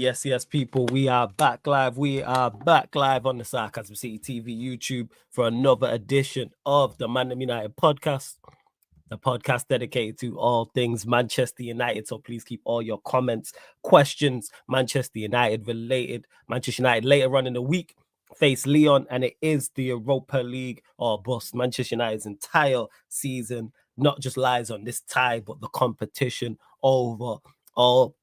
Yes, people, we are back live. We are back live on the Sarcasm City TV YouTube for another edition of the ManDem United podcast, the podcast dedicated to all things Manchester United. So please keep all your comments, questions, Manchester United related. Manchester United later on in the week face Lyon, and it is the Europa League or bust. Manchester United's entire season not just lies on this tie, but the competition overall.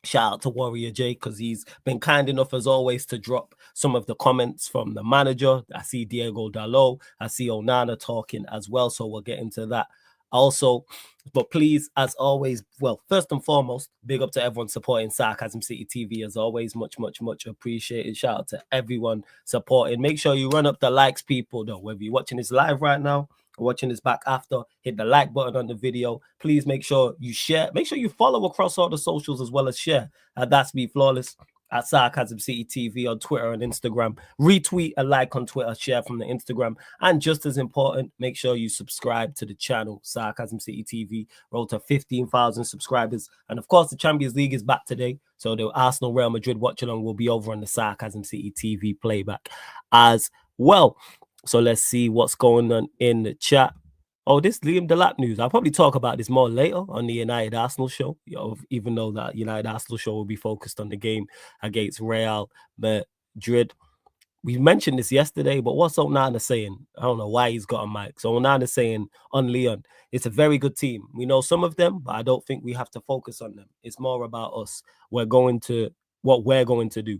Shout out to Warrior J because he's been kind enough as always to drop some of the comments from the manager. I see Diego Dalot. I see Onana talking as well. So we'll get into that also. But please, as always, well, first and foremost, big up to everyone supporting Sarcasm City TV as always. Much appreciated. Shout out to everyone supporting. Make sure you run up the likes, people, though, whether you're watching this live right now, watching this back after, hit the like button on the video. Please make sure you share. Make sure you follow across all the socials as well as share. That's me, Flawless, at Sarcasm City TV on Twitter and Instagram. Retweet a like on Twitter, share from the Instagram. And just as important, make sure you subscribe to the channel, Sarcasm City TV. Roll to 15,000 subscribers. And of course, the Champions League is back today. So the Arsenal Real Madrid watch along will be over on the Sarcasm City TV playback as well. So let's see what's going on in the chat. Oh, this Liam Dalot news. I'll probably talk about this more later on the United Arsenal show, even though that United Arsenal show will be focused on the game against Real Madrid. We mentioned this yesterday, but what's Onana saying? I don't know why he's got a mic. So Onana saying on Lyon, it's a very good team. We know some of them, but I don't think we have to focus on them. It's more about us. What we're going to do.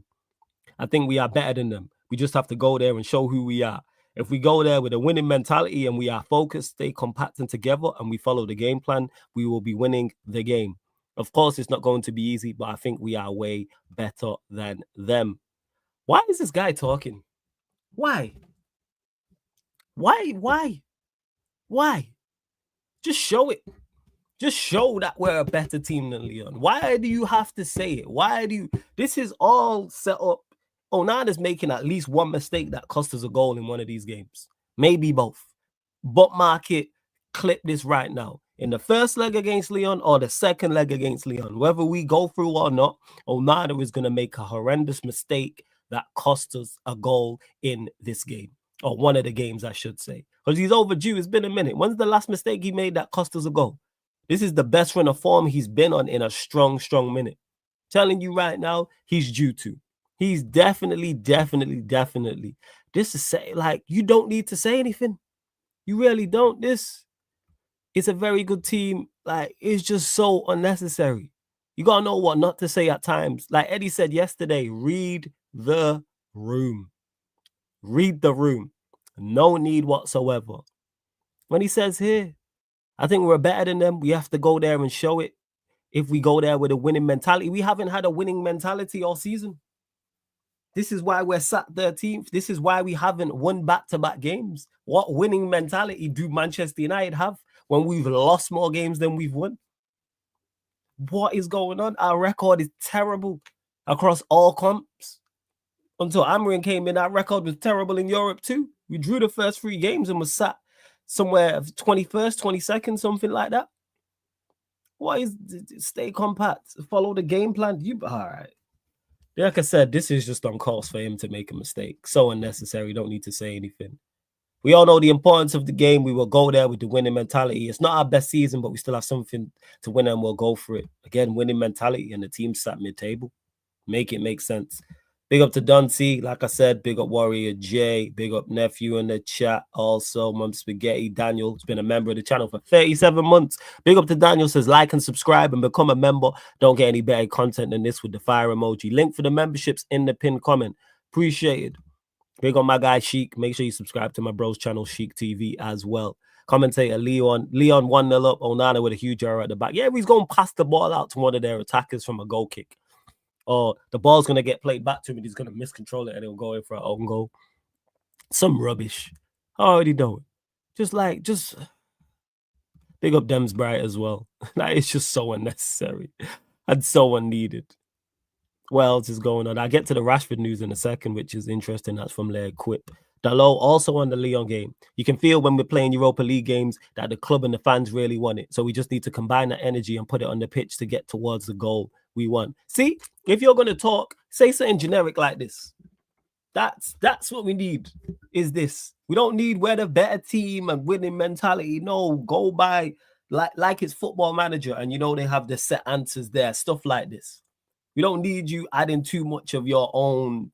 I think we are better than them. We just have to go there and show who we are. If we go there with a winning mentality and we are focused, stay compact and together, and we follow the game plan, we will be winning the game. Of course, it's not going to be easy, but I think we are way better than them. Why is this guy talking? Why? Just show it. Just show that we're a better team than Lyon. Why do you have to say it? This is all set up. Onana's making at least one mistake that cost us a goal in one of these games. Maybe both. Bookmark it, clip this right now. In the first leg against Lyon or the second leg against Lyon, whether we go through or not, Onana is going to make a horrendous mistake that cost us a goal in this game. Or one of the games, I should say. Because he's overdue. It's been a minute. When's the last mistake he made that cost us a goal? This is the best run of form he's been on in a strong minute. Telling you right now, he's due to. He's definitely. This is like, you don't need to say anything. You really don't. This is a very good team. Like, it's just so unnecessary. You got to know what not to say at times. Like Eddie said yesterday, read the room. Read the room. No need whatsoever. When he says here, I think we're better than them. We have to go there and show it. If we go there with a winning mentality, we haven't had a winning mentality all season. This is why we're sat 13th. This is why we haven't won back-to-back games. What winning mentality do Manchester United have when we've lost more games than we've won? What is going on? Our record is terrible across all comps. Until Amorim came in, our record was terrible in Europe too. We drew the first 3 games and was sat somewhere 21st, 22nd, something like that. What is, stay compact, follow the game plan. All right. Like I said, this is just on course for him to make a mistake. So unnecessary. Don't need to say anything. We all know the importance of the game. We will go there with the winning mentality. It's not our best season, but we still have something to win and we'll go for it. Again, winning mentality, and the team sat mid-table. Make it make sense. Big up to Duncy. Like I said, big up Warrior J. Big up Nephew in the chat. Also, Mum Spaghetti. Daniel has been a member of the channel for 37 months. Big up to Daniel. Says like and subscribe and become a member. Don't get any better content than this with the fire emoji. Link for the memberships in the pinned comment. Appreciated. Big up my guy Sheik. Make sure you subscribe to my bro's channel, Sheik TV, as well. Commentator Lyon 1-0 up. Onana with a huge error at the back. Yeah, he's going to pass the ball out to one of their attackers from a goal kick. Or the ball's going to get played back to him and he's going to miscontrol it and he'll go in for an own goal. Some rubbish. I already know it. Just big up Dems Bright as well. Like, it's just so unnecessary and so unneeded. What else is going on? I'll get to the Rashford news in a second, which is interesting. That's from Laird Quip. Dalot also on the Lyon game. You can feel when we're playing Europa League games that the club and the fans really want it. So we just need to combine that energy and put it on the pitch to get towards the goal. we won. See, if you're gonna talk, say something generic like this. That's what we need. Is this? We don't need we're the better team and winning mentality. No, go by like it's Football Manager, and they have the set answers there. Stuff like this. We don't need you adding too much of your own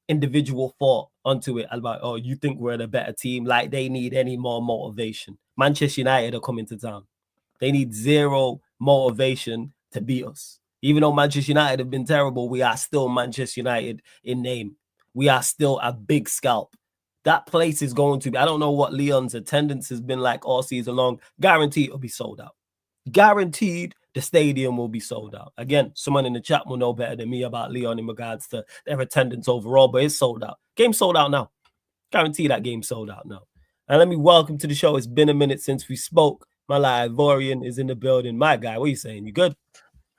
individual thought onto it about, oh, you think we're the better team, like they need any more motivation. Manchester United are coming to town. They need zero motivation to beat us. Even though Manchester United have been terrible, we are still Manchester United in name. We are still a big scalp. That place is going to be, I don't know what Lyon's attendance has been like all season long. Guaranteed it'll be sold out. Guaranteed the stadium will be sold out. Again, someone in the chat will know better than me about Lyon in regards to their attendance overall, but it's sold out. Game sold out now. Guarantee that game sold out now. And let me welcome to the show. It's been a minute since we spoke. My Ivorian is in the building. My guy, what are you saying? You good?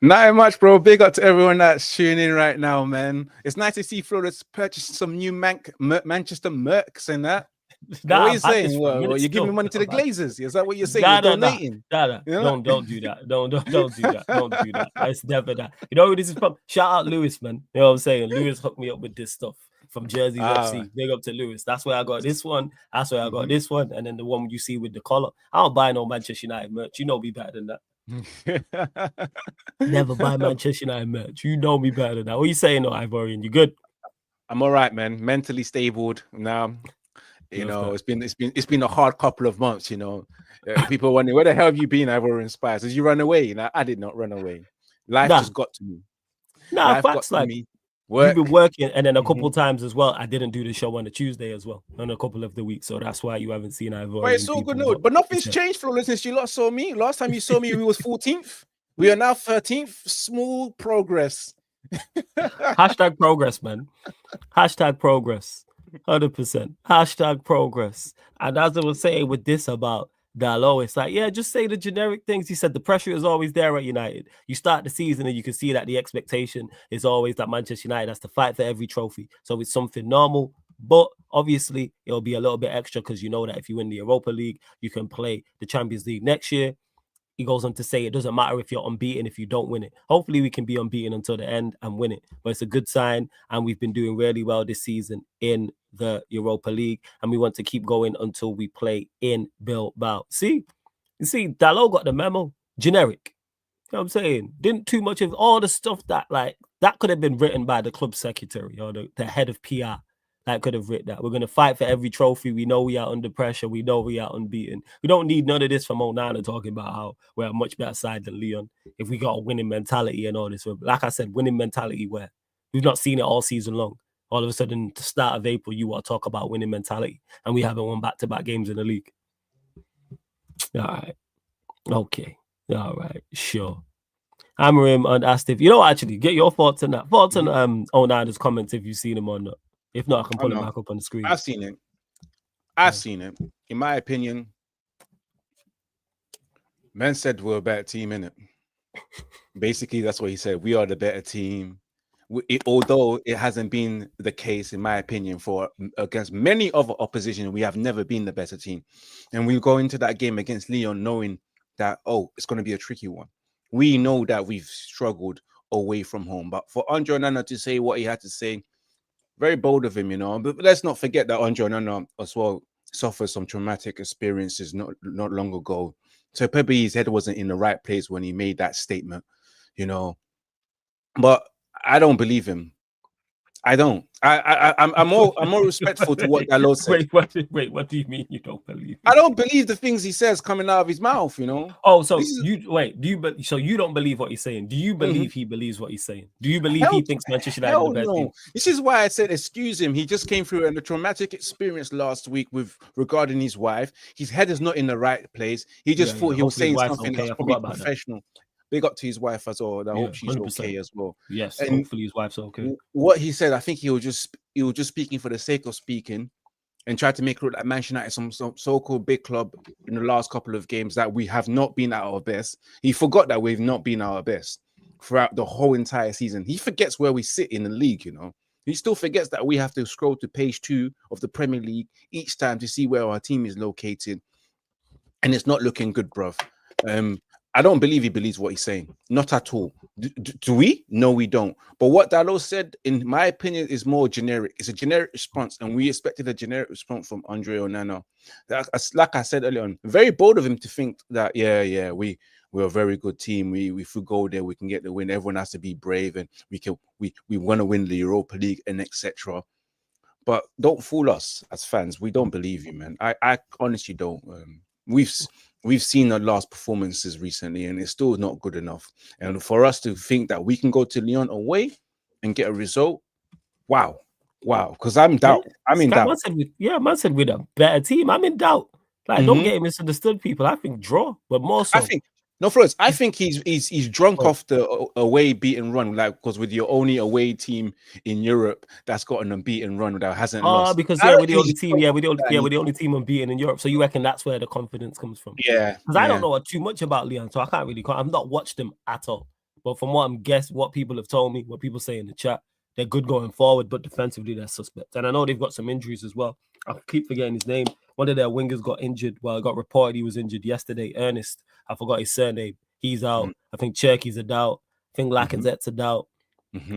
Not much, bro. Big up to everyone that's tuning in right now, man. It's nice to see Florida's purchased some new Manchester Mercs and that. What are you saying? Well, you're giving money to the Glazers. Is that what you're saying? You're donating. Don't do that. Don't do that. Don't do that. It's never that. You know who this is from? Shout out Lewis, man. You know what I'm saying? Lewis hooked me up with this stuff from Jersey FC. Big up to Lewis. That's where I got this one. That's where I got this one. And then the one you see with the collar. I don't buy no Manchester United merch. You know me better than that. Never buy Manchester United merch. You know me better than that. What are you saying, though, Ivorian? You good? I'm all right, man. Mentally stabled now. You know, it's been a hard couple of months. You know, people wondering where the hell have you been, Ivorian Spice? Did you run away? You know, I did not run away. Life just got to me. Facts like me. You've been working, and then a couple times as well. I didn't do the show on a Tuesday as well, on a couple of the weeks, so that's why you haven't seen Ivorian. But it's all good, no. But nothing's changed, Flawless, since you last saw me. Last time you saw me, we was 14th. We are now 13th. Small progress. Hashtag progress, man. Hashtag progress. 100%. Hashtag progress. And as I was saying with this about Dalot, it's like, yeah, just say the generic things. He said the pressure is always there at United. You start the season and you can see that the expectation is always that Manchester United has to fight for every trophy. So it's something normal, but obviously it'll be a little bit extra because you know that if you win the Europa League, you can play the Champions League next year. He goes on to say it doesn't matter if you're unbeaten if you don't win it. Hopefully we can be unbeaten until the end and win it. But it's a good sign, and we've been doing really well this season in the Europa League, and we want to keep going until we play in Bilbao. You see, Dalot got the memo. Generic. You know what I'm saying? Didn't too much of all the stuff that could have been written by the club secretary or the head of PR. That could have written that. We're going to fight for every trophy. We know we are under pressure. We know we are unbeaten. We don't need none of this from Onana talking about how we're a much better side than Lyon. If we got a winning mentality and all this. Like I said, winning mentality where? We've not seen it all season long. All of a sudden, the start of April, you want to talk about winning mentality. And we haven't won back-to-back games in the league. All right. Okay. All right. Sure. Amarim and asked if, actually, get your thoughts on that. Thoughts on Onana's comments if you've seen them or not. If not, I can put it back up on the screen. I've seen it. I've seen it. In my opinion, man said we're a better team, innit? Basically, that's what he said. We are the better team. Although it hasn't been the case, in my opinion, for against many other opposition, we have never been the better team. And we go into that game against Lyon knowing that, it's going to be a tricky one. We know that we've struggled away from home. But for Andre Onana to say what he had to say, very bold of him, But let's not forget that Andre Onana as well suffered some traumatic experiences not long ago. So probably his head wasn't in the right place when he made that statement, But I don't believe him. I don't. I'm more respectful to what Dalot said. Wait, what do you mean you don't believe him? I don't believe the things he says coming out of his mouth, Oh, so so you don't believe what he's saying? Do you believe he believes what he's saying? Do you believe he thinks Manchester United is the best team? This is why I said excuse him. He just came through a traumatic experience last week regarding his wife. His head is not in the right place. He just thought he was saying something that's probably professional. Big up to his wife as well. I hope she's 100%. Okay as well. Yes, and hopefully his wife's okay. What he said, I think he was just speaking for the sake of speaking, and tried to make it look like Manchester United some so-called big club in the last couple of games that we have not been at our best. He forgot that we've not been our best throughout the whole entire season. He forgets where we sit in the league. He still forgets that we have to scroll to page 2 of the Premier League each time to see where our team is located, and it's not looking good, bruv. I don't believe he believes what he's saying. Not at all. Do we? No, we don't. But what Dalot said, in my opinion, is more generic. It's a generic response, and we expected a generic response from Andre Onana. Like I said earlier on, very bold of him to think that, we're a very good team. We if we go there, we can get the win. Everyone has to be brave, and we want to win the Europa League and etc. But don't fool us as fans. We don't believe you, man. I honestly don't. We've seen the last performances recently, and it's still not good enough. And for us to think that we can go to Lyon away and get a result, wow. Because I'm doubt. I'm in doubt. Man said with a better team. I'm in doubt. Like, don't get misunderstood, people. I think draw, but more so. I think he's drunk off the away beaten run, like, because with your only away team in Europe that's got an unbeaten run that hasn't lost. Because we're the only team, we're the only team unbeaten in Europe. So you reckon that's where the confidence comes from? Yeah. Because I don't know too much about Lyon, so I can't really. I've not watched them at all. But from what what people have told me, what people say in the chat, they're good going forward, but defensively they're suspect. And I know they've got some injuries as well. I keep forgetting his name. One of their wingers got injured. Well, it got reported he was injured yesterday. Ernest, I forgot his surname. He's out. I think Cherky's a doubt. I think Lacazette's a doubt.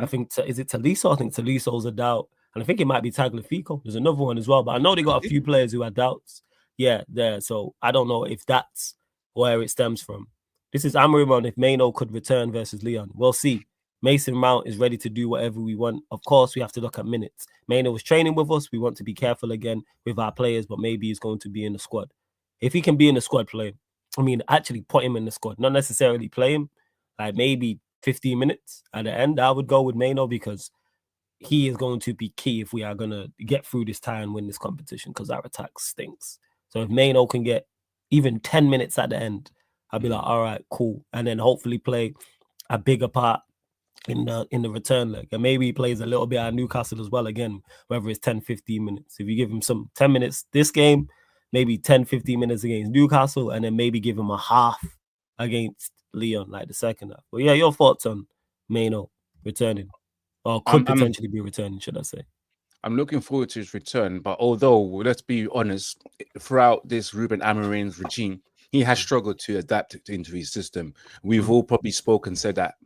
I think, is it Tolisso? I think Tolisso's a doubt. And I think it might be Tagliafico. There's another one as well. But I know they got a few players who had doubts. Yeah, there. So I don't know if that's where it stems from. This is Amorim on if Mainoo could return versus Lyon. We'll see. Mason Mount is ready to do whatever we want. Of course, we have to look at minutes. Mainoo was training with us. We want to be careful again with our players, but maybe he's going to be in the squad. If he can be in the squad, play him. I mean, actually put him in the squad, not necessarily play him. Like maybe 15 minutes at the end, I would go with Mainoo because he is going to be key if we are going to get through this tie and win this competition because our attack stinks. So if Mainoo can get even 10 minutes at the end, I'll be like, all right, cool. And then hopefully play a bigger part in the return leg. And maybe he plays a little bit at Newcastle as well, again, whether it's 10, 15 minutes. If you give him some 10 minutes this game, maybe 10, 15 minutes against Newcastle, and then maybe give him a half against Lyon, like the second half. But yeah, your thoughts on Mainoo returning, or could potentially be returning, should I say? I'm looking forward to his return, but although, let's be honest, throughout this Ruben Amorim's regime, he has struggled to adapt into his system. We've all probably spoken, said that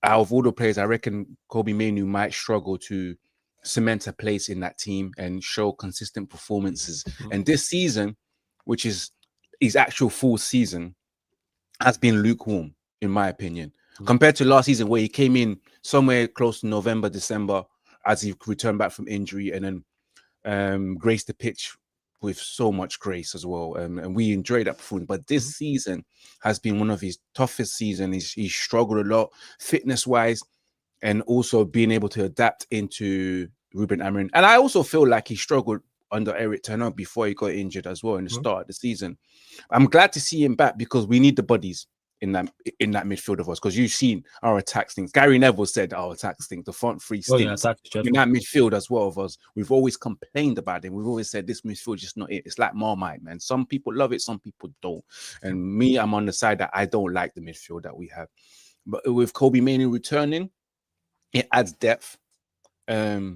out of all the players, I reckon Kobbie Mainoo might struggle to cement a place in that team and show consistent performances. And this season, which is his actual full season, has been lukewarm, in my opinion, compared to last season where he came in somewhere close to November, December, as he returned back from injury and then graced the pitch with so much grace as well. And we enjoyed that performance. But this season has been one of his toughest seasons. He's struggled a lot fitness-wise and also being able to adapt into Ruben Amorim. And I also feel like he struggled under Eric Ten Hag before he got injured as well in the start of the season. I'm glad to see him back because we need the bodies in that midfield of us, because you've seen our attack stinks. Gary Neville said our attack stinks, the front three stinks. In that midfield as well of us, we've always complained about it. We've always said this midfield is just not it. It's like Marmite, man. Some people love it, some people don't. And me, I'm on the side that I don't like the midfield that we have. But with Kobbie Mainoo returning, it adds depth. I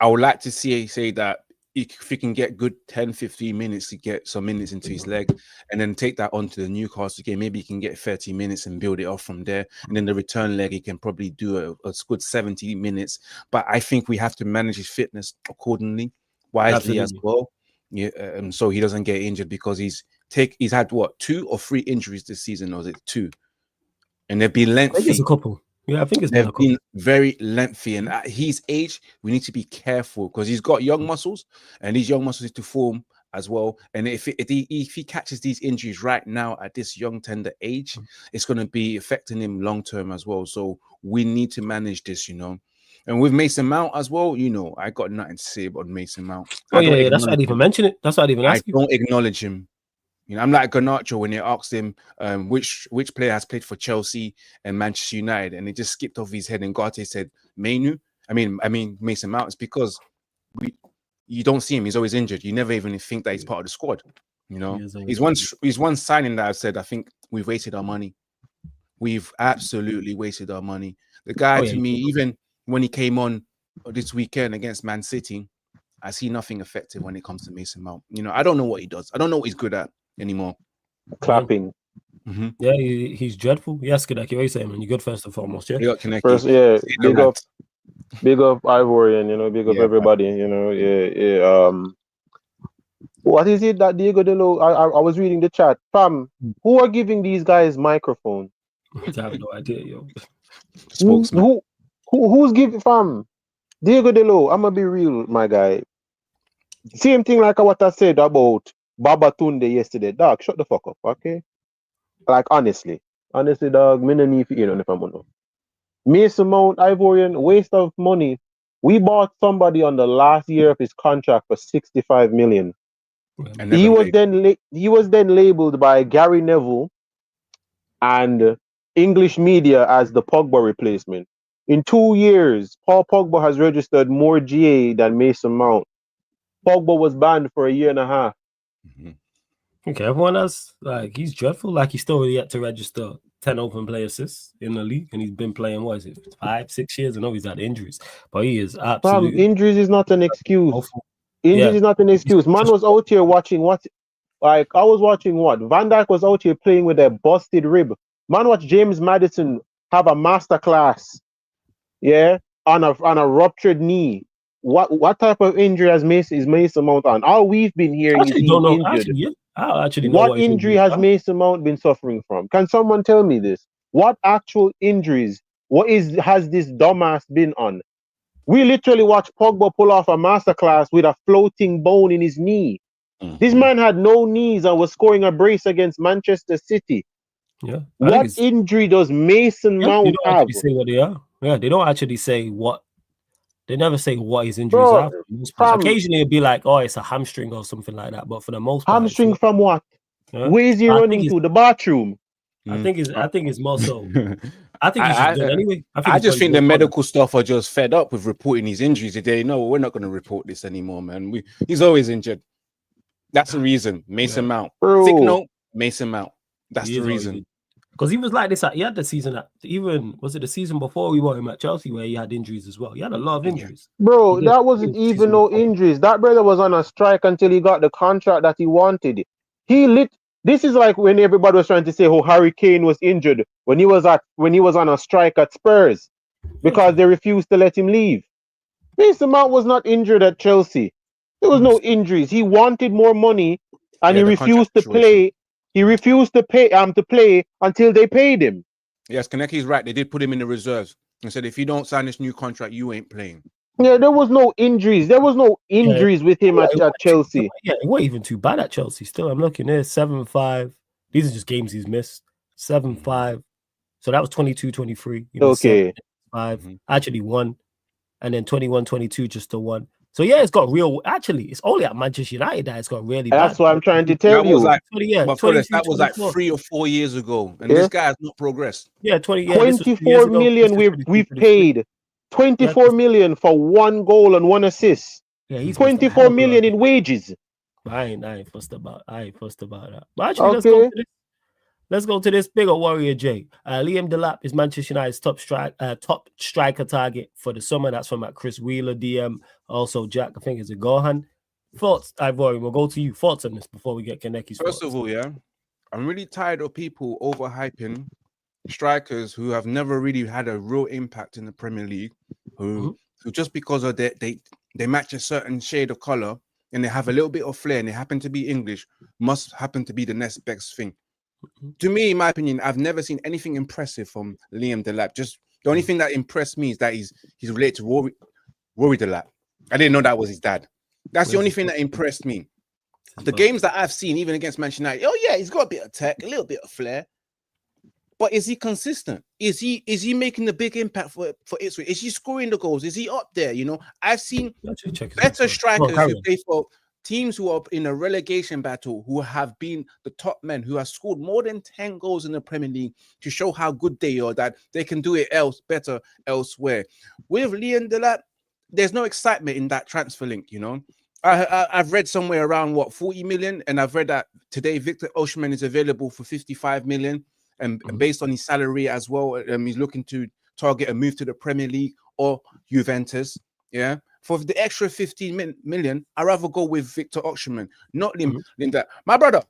would like to say that if he can get good 10, 15 minutes to get some minutes into his leg and then take that on to the Newcastle game, maybe he can get 30 minutes and build it off from there. And then the return leg, he can probably do a good 70 minutes. But I think we have to manage his fitness accordingly, wisely as well. Yeah, so he doesn't get injured, because he's had what, 2 or 3 injuries this season, or is it 2? And they've been lengthy. I think it's a couple. Yeah, I think it's been very lengthy, and at his age, we need to be careful because he's got young muscles, and these young muscles need to form as well. And if he catches these injuries right now at this young tender age, it's going to be affecting him long term as well. So we need to manage this, you know. And with Mason Mount as well, you know, I got nothing to say about Mason Mount. Oh yeah, that's why I didn't even mention it. That's why I didn't even ask you. I don't acknowledge him. You know, I'm like Garnacho when they asked him which player has played for Chelsea and Manchester United, and it just skipped off his head. And Garte said Mainoo. I mean Mason Mount. It's because you don't see him. He's always injured. You never even think that he's part of the squad. You know, he's one signing that I've said, I think we've wasted our money. We've absolutely wasted our money. The guy, to me, even when he came on this weekend against Man City, I see nothing effective when it comes to Mason Mount. You know, I don't know what he does. I don't know what he's good at anymore. Clapping. Yeah, he's dreadful. Yes, Kaneki, what are you saying, man? You're good first and foremost, yeah? You got Kaneki. First, yeah, big up Ivorian, you know, big up everybody, you know, yeah. What is it that Diego Dalot? I was reading the chat, fam. Who are giving these guys microphones? I have no idea, yo. Spokesman. Who's giving, fam? Diego Dalot, I'm gonna be real, my guy. Same thing like what I said about Baba Tunde yesterday. Dog, shut the fuck up, okay? Like honestly, dog, me no need for you know if I'm gonna. Mason Mount, Ivorian, waste of money. We bought somebody on the last year of his contract for 65 million. He was then labeled by Gary Neville and English media as the Pogba replacement. In 2 years, Paul Pogba has registered more GA than Mason Mount. Pogba was banned for a year and a half. Okay, everyone else, like, he's dreadful. Like, he's still yet to register 10 open play assists in the league, and he's been playing, what is it, 5-6 years? I know he's had injuries, but he is absolutely... injuries is not an excuse. Injuries is not an excuse. Man was out here watching what? Like, I was watching what? Van Dijk was out here playing with a busted rib. Man watched James Maddison have a masterclass, yeah, on a ruptured knee. What type of injury is Mason Mount on? All we've been hearing is he's injured. I actually know what injury has Mason Mount been suffering from? Can someone tell me this? What actual injuries? Has this dumbass been on? We literally watched Pogba pull off a masterclass with a floating bone in his knee. This man had no knees and was scoring a brace against Manchester City. Yeah. What injury does Mason Mount they don't have? actually say what they are. Yeah, they don't actually say what. They never say what his injuries are. Occasionally it'd be like, oh, it's a hamstring or something like that. But for the most part, hamstring from what? Yeah. Where is he running to? The bathroom? I think it's more so. I think he's just good anyway. I just think the medical staff are just fed up with reporting his injuries. They know we're not going to report this anymore, man. He's always injured. That's the reason. Mason Mount. Thick note, Mason Mount. That's the reason. Because he was like this. He had the season was it the season before we bought him at Chelsea where he had injuries as well. He had a lot of injuries. Bro, that wasn't even no injuries. That brother was on a strike until he got the contract that he wanted. This is like when everybody was trying to say, "Oh, Harry Kane was injured when he was on a strike at Spurs because they refused to let him leave." Mason Mount was not injured at Chelsea. There was no injuries. He wanted more money, and he refused to play. He refused to play until they paid him. Yes, Kaneki's right. They did put him in the reserves and said, "If you don't sign this new contract, you ain't playing." Yeah, there was no injuries. There was no injuries with him at Chelsea. Yeah, it wasn't even too bad at Chelsea. Still, I'm looking there, 7-5. These are just games he's missed. 7-5. So that was 22-23. Okay. 7-5. Actually won. And then 21-22 just to 1. So yeah, it's got real. Actually, it's only at Manchester United that it's got really bad. That's what I'm trying to tell you. That was like 3 or 4 years ago, and this guy has not progressed. Yeah, 24 million we've paid. 24 million for 1 goal and 1 assist. Yeah, he's 24 million in wages. I ain't fussed about that. But actually, let's go to this bigger warrior, Jay. Liam Delap is Manchester United's top striker target for the summer. That's from Chris Wheeler, DM. Also, Jack, I think it's a Gohan. Thoughts, Ivorian? We'll go to you. Thoughts on this before we get Kaneki's First of all, I'm really tired of people overhyping strikers who have never really had a real impact in the Premier League, who just because of they match a certain shade of color and they have a little bit of flair and they happen to be English, must happen to be the next best thing. To me, in my opinion, I've never seen anything impressive from Liam Delap. Just the only thing that impressed me is that he's related to Rory Delap. I didn't know that was his dad. That's the only thing that impressed me. The games that I've seen, even against Manchester United, oh yeah, he's got a bit of tech, a little bit of flair. But is he consistent? Is he making the big impact for Ipswich? Is he scoring the goals? Is he up there? You know, I've seen better strikers who play for teams who are in a relegation battle, who have been the top men, who have scored more than 10 goals in the Premier League to show how good they are, that they can do it better elsewhere. With Liam Delap, there's no excitement in that transfer link, you know. I've read somewhere around 40 million, and I've read that today Victor Osimhen is available for 55 million, and based on his salary as well, he's looking to target a move to the Premier League or Juventus. Yeah, for the extra 15 million, I'd rather go with Victor Osimhen, not Liam Delap. My brother,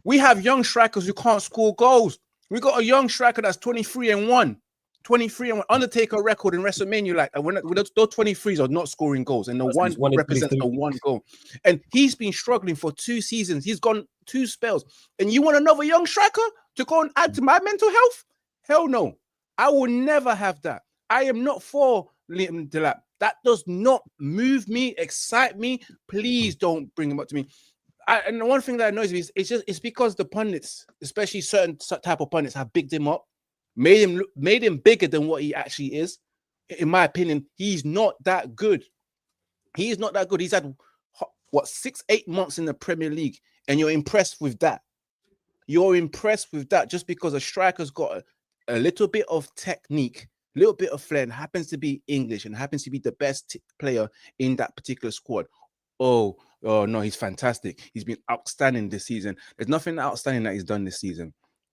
We have young strikers who can't score goals. We got a young striker that's 23-1. 23-1. Undertaker record in WrestleMania, like when those 23s are not scoring goals, and the one represents the one goal. And he's been struggling for 2 seasons. He's gone 2 spells. And you want another young striker to go and add to my mental health? Hell no. I will never have that. I am not for Liam Delap. That does not move me, excite me. Please don't bring him up to me. And the one thing that annoys me is it's because the pundits, especially certain type of pundits, have bigged him up, made him bigger than what he actually is. In my opinion, he's not that good. He's not that good. He's had 6-8 months in the Premier League, and you're impressed with that. You're impressed with that just because a striker's got a little bit of technique, a little bit of flair, and happens to be English and happens to be the best player in that particular squad. Oh no, he's fantastic. He's been outstanding this season. There's nothing outstanding that he's done this season.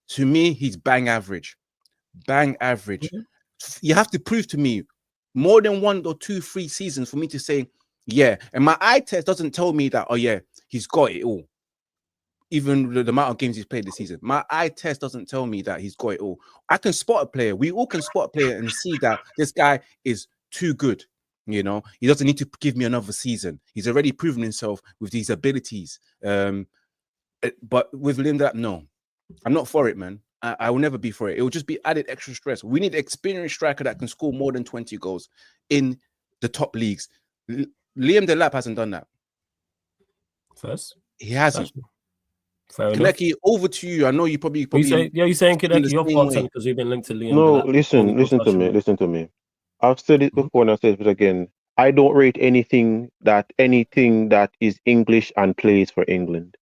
To me, he's bang average. Bang average. Mm-hmm. You have to prove to me more than 1 or 2, 3 seasons for me to say, yeah. And my eye test doesn't tell me that, oh yeah, he's got it all. Even the amount of games he's played this season. My eye test doesn't tell me that he's got it all. I can spot a player. We all can spot a player and see that this guy is too good. You know, he doesn't need to give me another season. He's already proven himself with these abilities. But with Linda, no, I'm not for it, man. I will never be for it. It will just be added extra stress. We need an experienced striker that can score more than 20 goals in the top leagues. Liam Delap hasn't done that. First, he hasn't. Kaneki, over to you. I know you probably you're saying Kaneki, your thoughts on because we've been linked to Liam. No, listen to me. I've said it before and I'll say it again. I don't rate anything that is English and plays for England.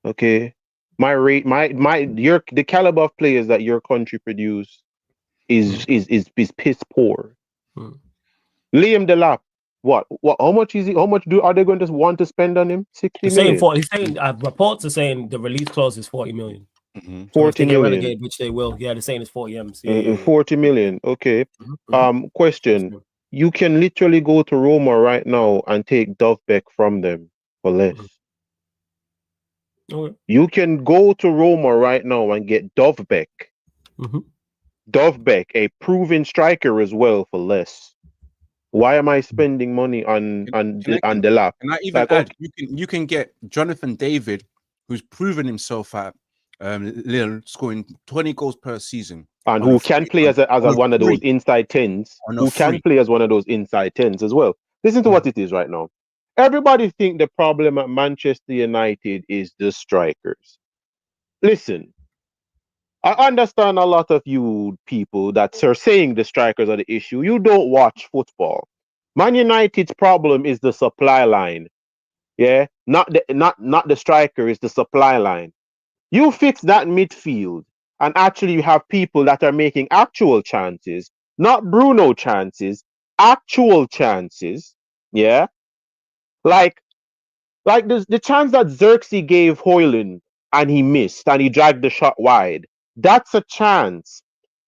Okay, the caliber of players that your country produce is piss poor. Liam Delap, what? How much is he? How much are they going to want to spend on him? 60 million. He's saying reports are saying the release clause is 40 million. Mm-hmm. 40 million. Relegated, which they will. Yeah, they're saying it's 40 M's. 40 million. Okay. Question. You can literally go to Roma right now and take Dovbeck from them for less. Okay. You can go to Roma right now and get Dovbeck. Dovbeck, a proven striker as well, for less. Why am I spending money on Delap? And I even add, you can get Jonathan David, who's proven himself at Lyon, scoring 20 goals per season. And who can play as one of those inside 10s. Who can play as one of those inside 10s as well. Listen to what it is right now. Everybody think the problem at Manchester United is the strikers. Listen, I understand a lot of you people that are saying the strikers are the issue. You don't watch football. Man United's problem is the supply line. Yeah, not the striker, is the supply line. You fix that midfield, and actually you have people that are making actual chances, not Bruno chances, actual chances. Yeah, like the chance that Xerxes gave Hoyland and he missed and he dragged the shot wide. That's a chance.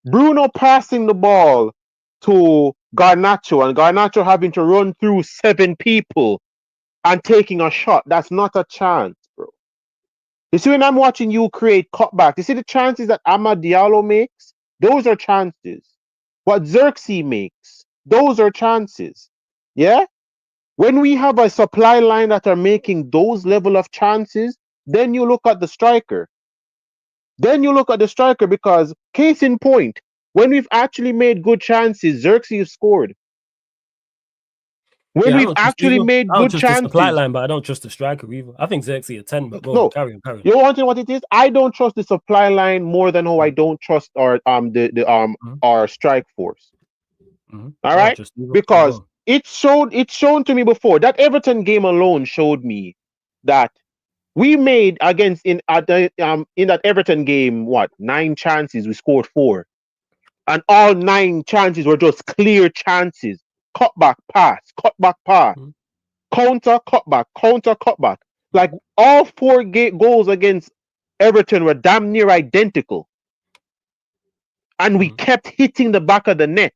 Bruno passing the ball to Garnacho and Garnacho having to run through 7 people and taking a shot. That's not a chance, bro. You see, when I'm watching you create cutback, you see the chances that Amad Diallo makes? Those are chances. What Xerxes makes, those are chances. Yeah? When we have a supply line that are making those level of chances, then you look at the striker. Because, case in point, when we've actually made good chances, Xerxes scored. When we've actually made good chances. The supply line, but I don't trust the striker either. I think Xerxes a 10, but go on, carry on. You know what it is? I don't trust the supply line more than how I don't trust our strike force. All right? Because it's shown to me before. That Everton game alone showed me that we made in that Everton game 9 chances, we scored 4. And all 9 chances were just clear chances. Cut back pass. Counter, cutback. Like all 4 goals against Everton were damn near identical. And we kept hitting the back of the net.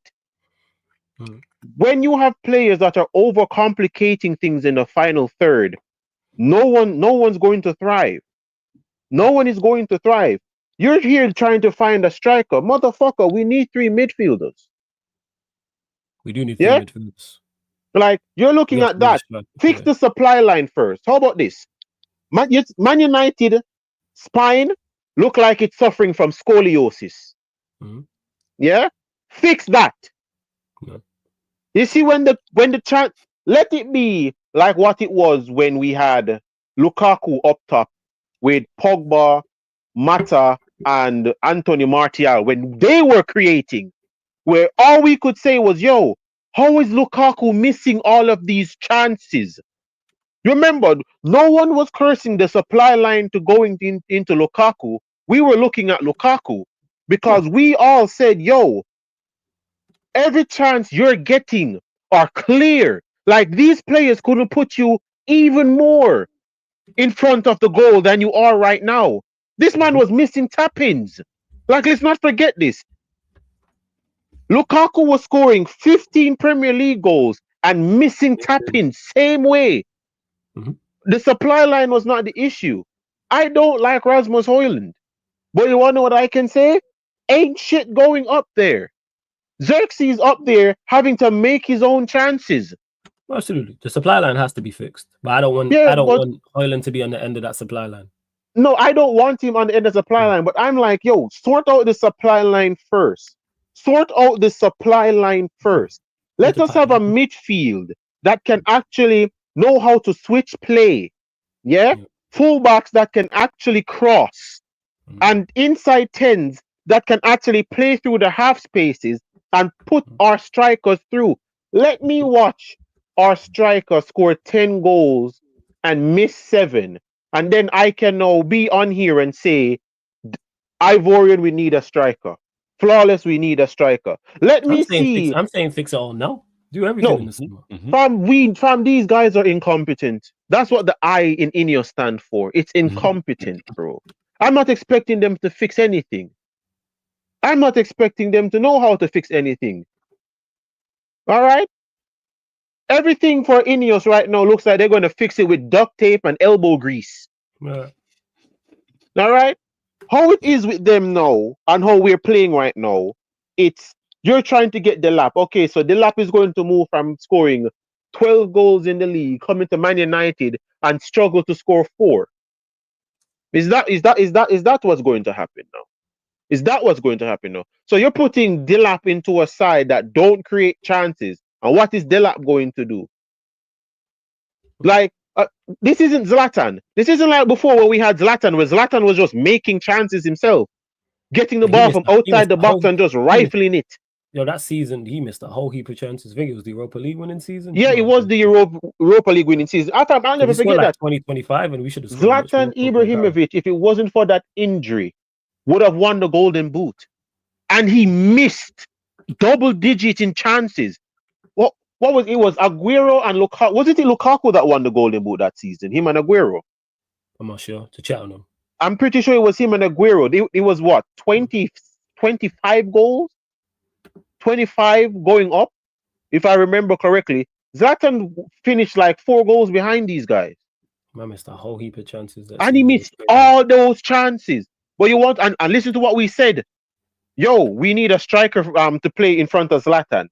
When you have players that are overcomplicating things in the final third, no one's going to thrive. No one is going to thrive. You're here trying to find a striker. Motherfucker, we need 3 midfielders. We do need 3 Yeah? midfielders. Like, you're looking Yes, at that. Fix the supply line first. How about this? Man United spine look like it's suffering from scoliosis. Mhm. Yeah? Fix that. Yeah. You see, when the chance, let it be like what it was when we had Lukaku up top with Pogba, Mata, and Anthony Martial, when they were creating, where all we could say was, yo, how is Lukaku missing all of these chances? Remember, no one was cursing the supply line to going into Lukaku. We were looking at Lukaku because we all said, yo, every chance you're getting are clear. Like, these players couldn't put you even more in front of the goal than you are right now. This man was missing tap-ins. Like, let's not forget this. Lukaku was scoring 15 Premier League goals and missing tap-ins same way. The supply line was not the issue. I don't like Rasmus Højlund, but you want to know what I can say? Ain't shit going up there. Xerxes up there having to make his own chances. Absolutely, the supply line has to be fixed, but I don't want Højlund to be on the end of that supply line. No, I don't want him on the end of the supply line, but I'm like, yo, sort out the supply line first. Sort out the supply line first. Let us have a midfield that can actually know how to switch play. Yeah? Fullbacks that can actually cross. And inside 10s that can actually play through the half spaces and put our strikers through. Let me watch our striker score 10 goals and miss 7. And then I can now be on here and say, Ivorian, we need a striker. Flawless, we need a striker. I'm saying fix it all now. Do everything in the summer. Fam, these guys are incompetent. That's what the I in Ineos stand for. It's incompetent, bro. I'm not expecting them to fix anything. I'm not expecting them to know how to fix anything. All right? Everything for Ineos right now looks like they're going to fix it with duct tape and elbow grease. Yeah. All right? How it is with them now and how we're playing right now, it's you're trying to get Dalot. Okay, so Dalot is going to move from scoring 12 goals in the league, coming to Man United and struggle to score 4. Is that what's going to happen now? Is that what's going to happen now? So you're putting Dalot into a side that don't create chances. And what is Dalot going to do? Like, this isn't Zlatan. This isn't like before where we had Zlatan, where Zlatan was just making chances himself, getting the ball from outside the box and just rifling it. Yo, that season, he missed a whole heap of chances. I think it was the Europa League winning season. Yeah, it was the Europa League winning season. I'll never forget that. 2025, and we should have Zlatan Ibrahimovic, if it wasn't for that injury, would have won the Golden Boot. And he missed double digit in chances. What was it? Was Aguero and Lukaku? Was it Lukaku that won the Golden Boot that season? Him and Aguero? I'm not sure. To chat on him. I'm pretty sure it was him and Aguero. It was what? 25 goals? 25 going up, if I remember correctly. Zlatan finished like 4 goals behind these guys. Man missed a whole heap of chances. And he missed all those chances. But you want, and listen to what we said. Yo, we need a striker to play in front of Zlatan.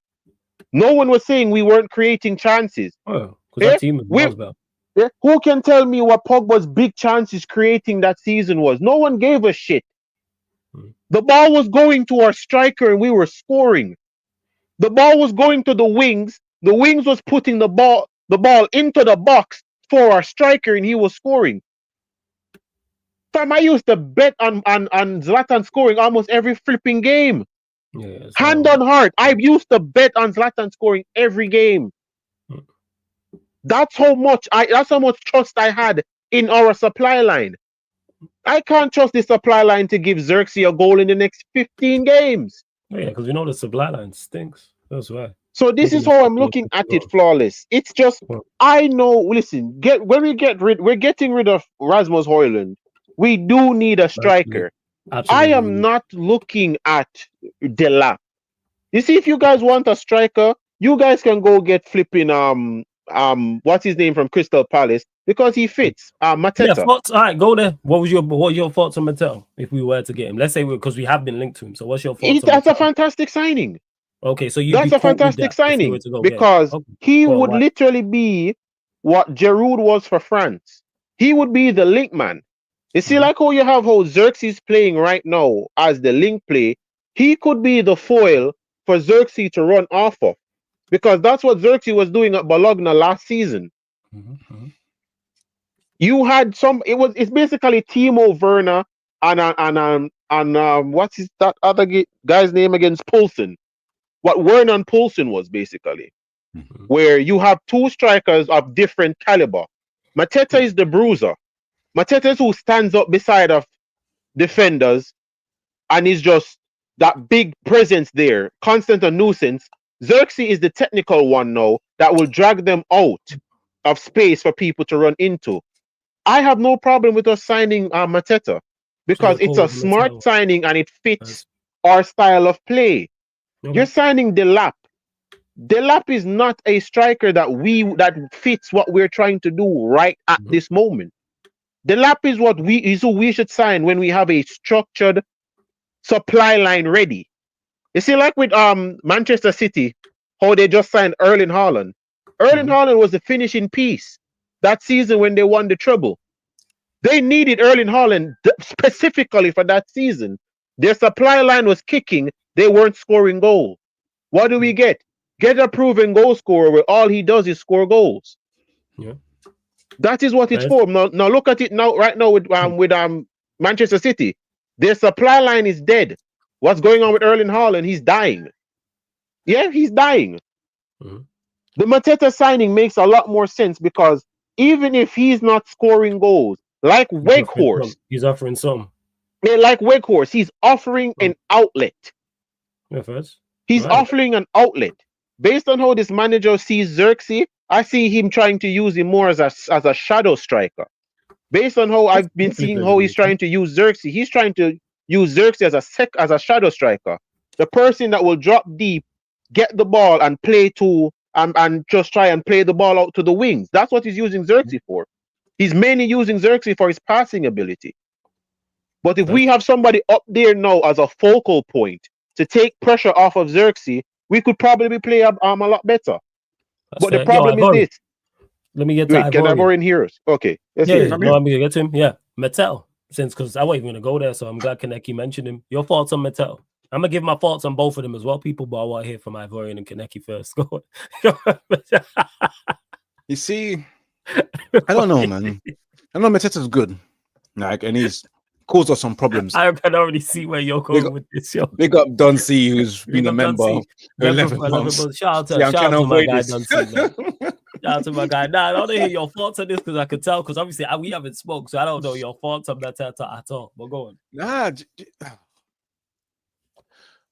No one was saying we weren't creating chances. Oh, because that team was well. Yeah? Who can tell me what Pogba's big chances creating that season was? No one gave a shit. The ball was going to our striker and we were scoring. The ball was going to the wings. The wings was putting the ball into the box for our striker and he was scoring. Fam, I used to bet on Zlatan scoring almost every flipping game. Yeah, Hand on heart, I used to bet on Zlatan scoring every game. That's how much trust I had in our supply line. I can't trust the supply line to give Xerxes a goal in the next 15 games. Yeah, because we know the supply line stinks. That's why. So this is how I'm looking at it, Flawless. It's just, I know, listen, we're getting rid of Rasmus Højlund. We do need a striker. Absolutely. I am not looking at Dalot. You see, if you guys want a striker, you guys can go get flipping what's his name from Crystal Palace because he fits. Yeah, Mateta. thoughts. All right, go there. What was your thoughts on Mattel if we were to get him? Let's say because we have been linked to him. So what's your thoughts on That's a Mattel? fantastic signing. Okay, so you'd be That's a cool with fantastic that if we were signing to go get him. because Okay. he Go on, would why? literally be what Giroud was for France. He would be the link man. You see, like how you have how Xerxes playing right now as the link play, he could be the foil for Xerxes to run off of because that's what Xerxes was doing at Bologna last season. You had it's basically Timo Werner and what's that other guy's name against Poulsen? What Werner and Poulsen was basically, where you have two strikers of different caliber. Mateta is the bruiser. Mateta is who stands up beside of defenders and is just that big presence there, constant a nuisance. Xerxes is the technical one now that will drag them out of space for people to run into. I have no problem with us signing Mateta because it's a smart signing and it fits our style of play. You're signing Dalot. Dalot is not a striker that fits what we're trying to do right at this moment. Dalot is who we should sign when we have a structured supply line ready. You see, like with Manchester City, how they just signed Erling Haaland. Erling Haaland was the finishing piece that season when they won the treble. They needed Erling Haaland specifically for that season. Their supply line was kicking. They weren't scoring goals. What do we get? Get a proven goal scorer where all he does is score goals. Yeah. That is what it's for. Now look at it right now with Manchester City. Their supply line is dead. What's going on with Erling Haaland? He's dying. Yeah, he's dying. The Mateta signing makes a lot more sense because even if he's not scoring goals, like Weghorst, he's offering some. Yeah, like Weghorst, he's offering an outlet. Yeah, first. He's offering an outlet. Based on how this manager sees Xerxes, I see him trying to use him more as a shadow striker. Based on how I've been seeing how he's trying to use Xerxes, he's trying to use Xerxes as a shadow striker. The person that will drop deep, get the ball and play to and just try and play the ball out to the wings. That's what he's using Xerxes for. He's mainly using Xerxes for his passing ability. But if we have somebody up there now as a focal point to take pressure off of Xerxes, we could probably play a lot better. But the problem is this. Let me get to Wait, can I borrow in heroes? Okay. No, I'm going to get to him. Yeah. Mattel. Because I wasn't even going to go there, so I'm glad Kaneki mentioned him. Your thoughts on Mattel? I'm going to give my thoughts on both of them as well, people, but I want to hear from Ivorian and Kaneki first. Go on. You see, I don't know, man. I know Mateta's good. And he's caused us some problems. I can already see where you're going with this, yo. Big up Don C, who's been a member for 11 months. Shout out to my guy, Don C, man. Shout out to my guy. Nah, I don't hear your thoughts on this because I could tell, because obviously we haven't spoke, so I don't know your thoughts on that at all. But go on. Nah.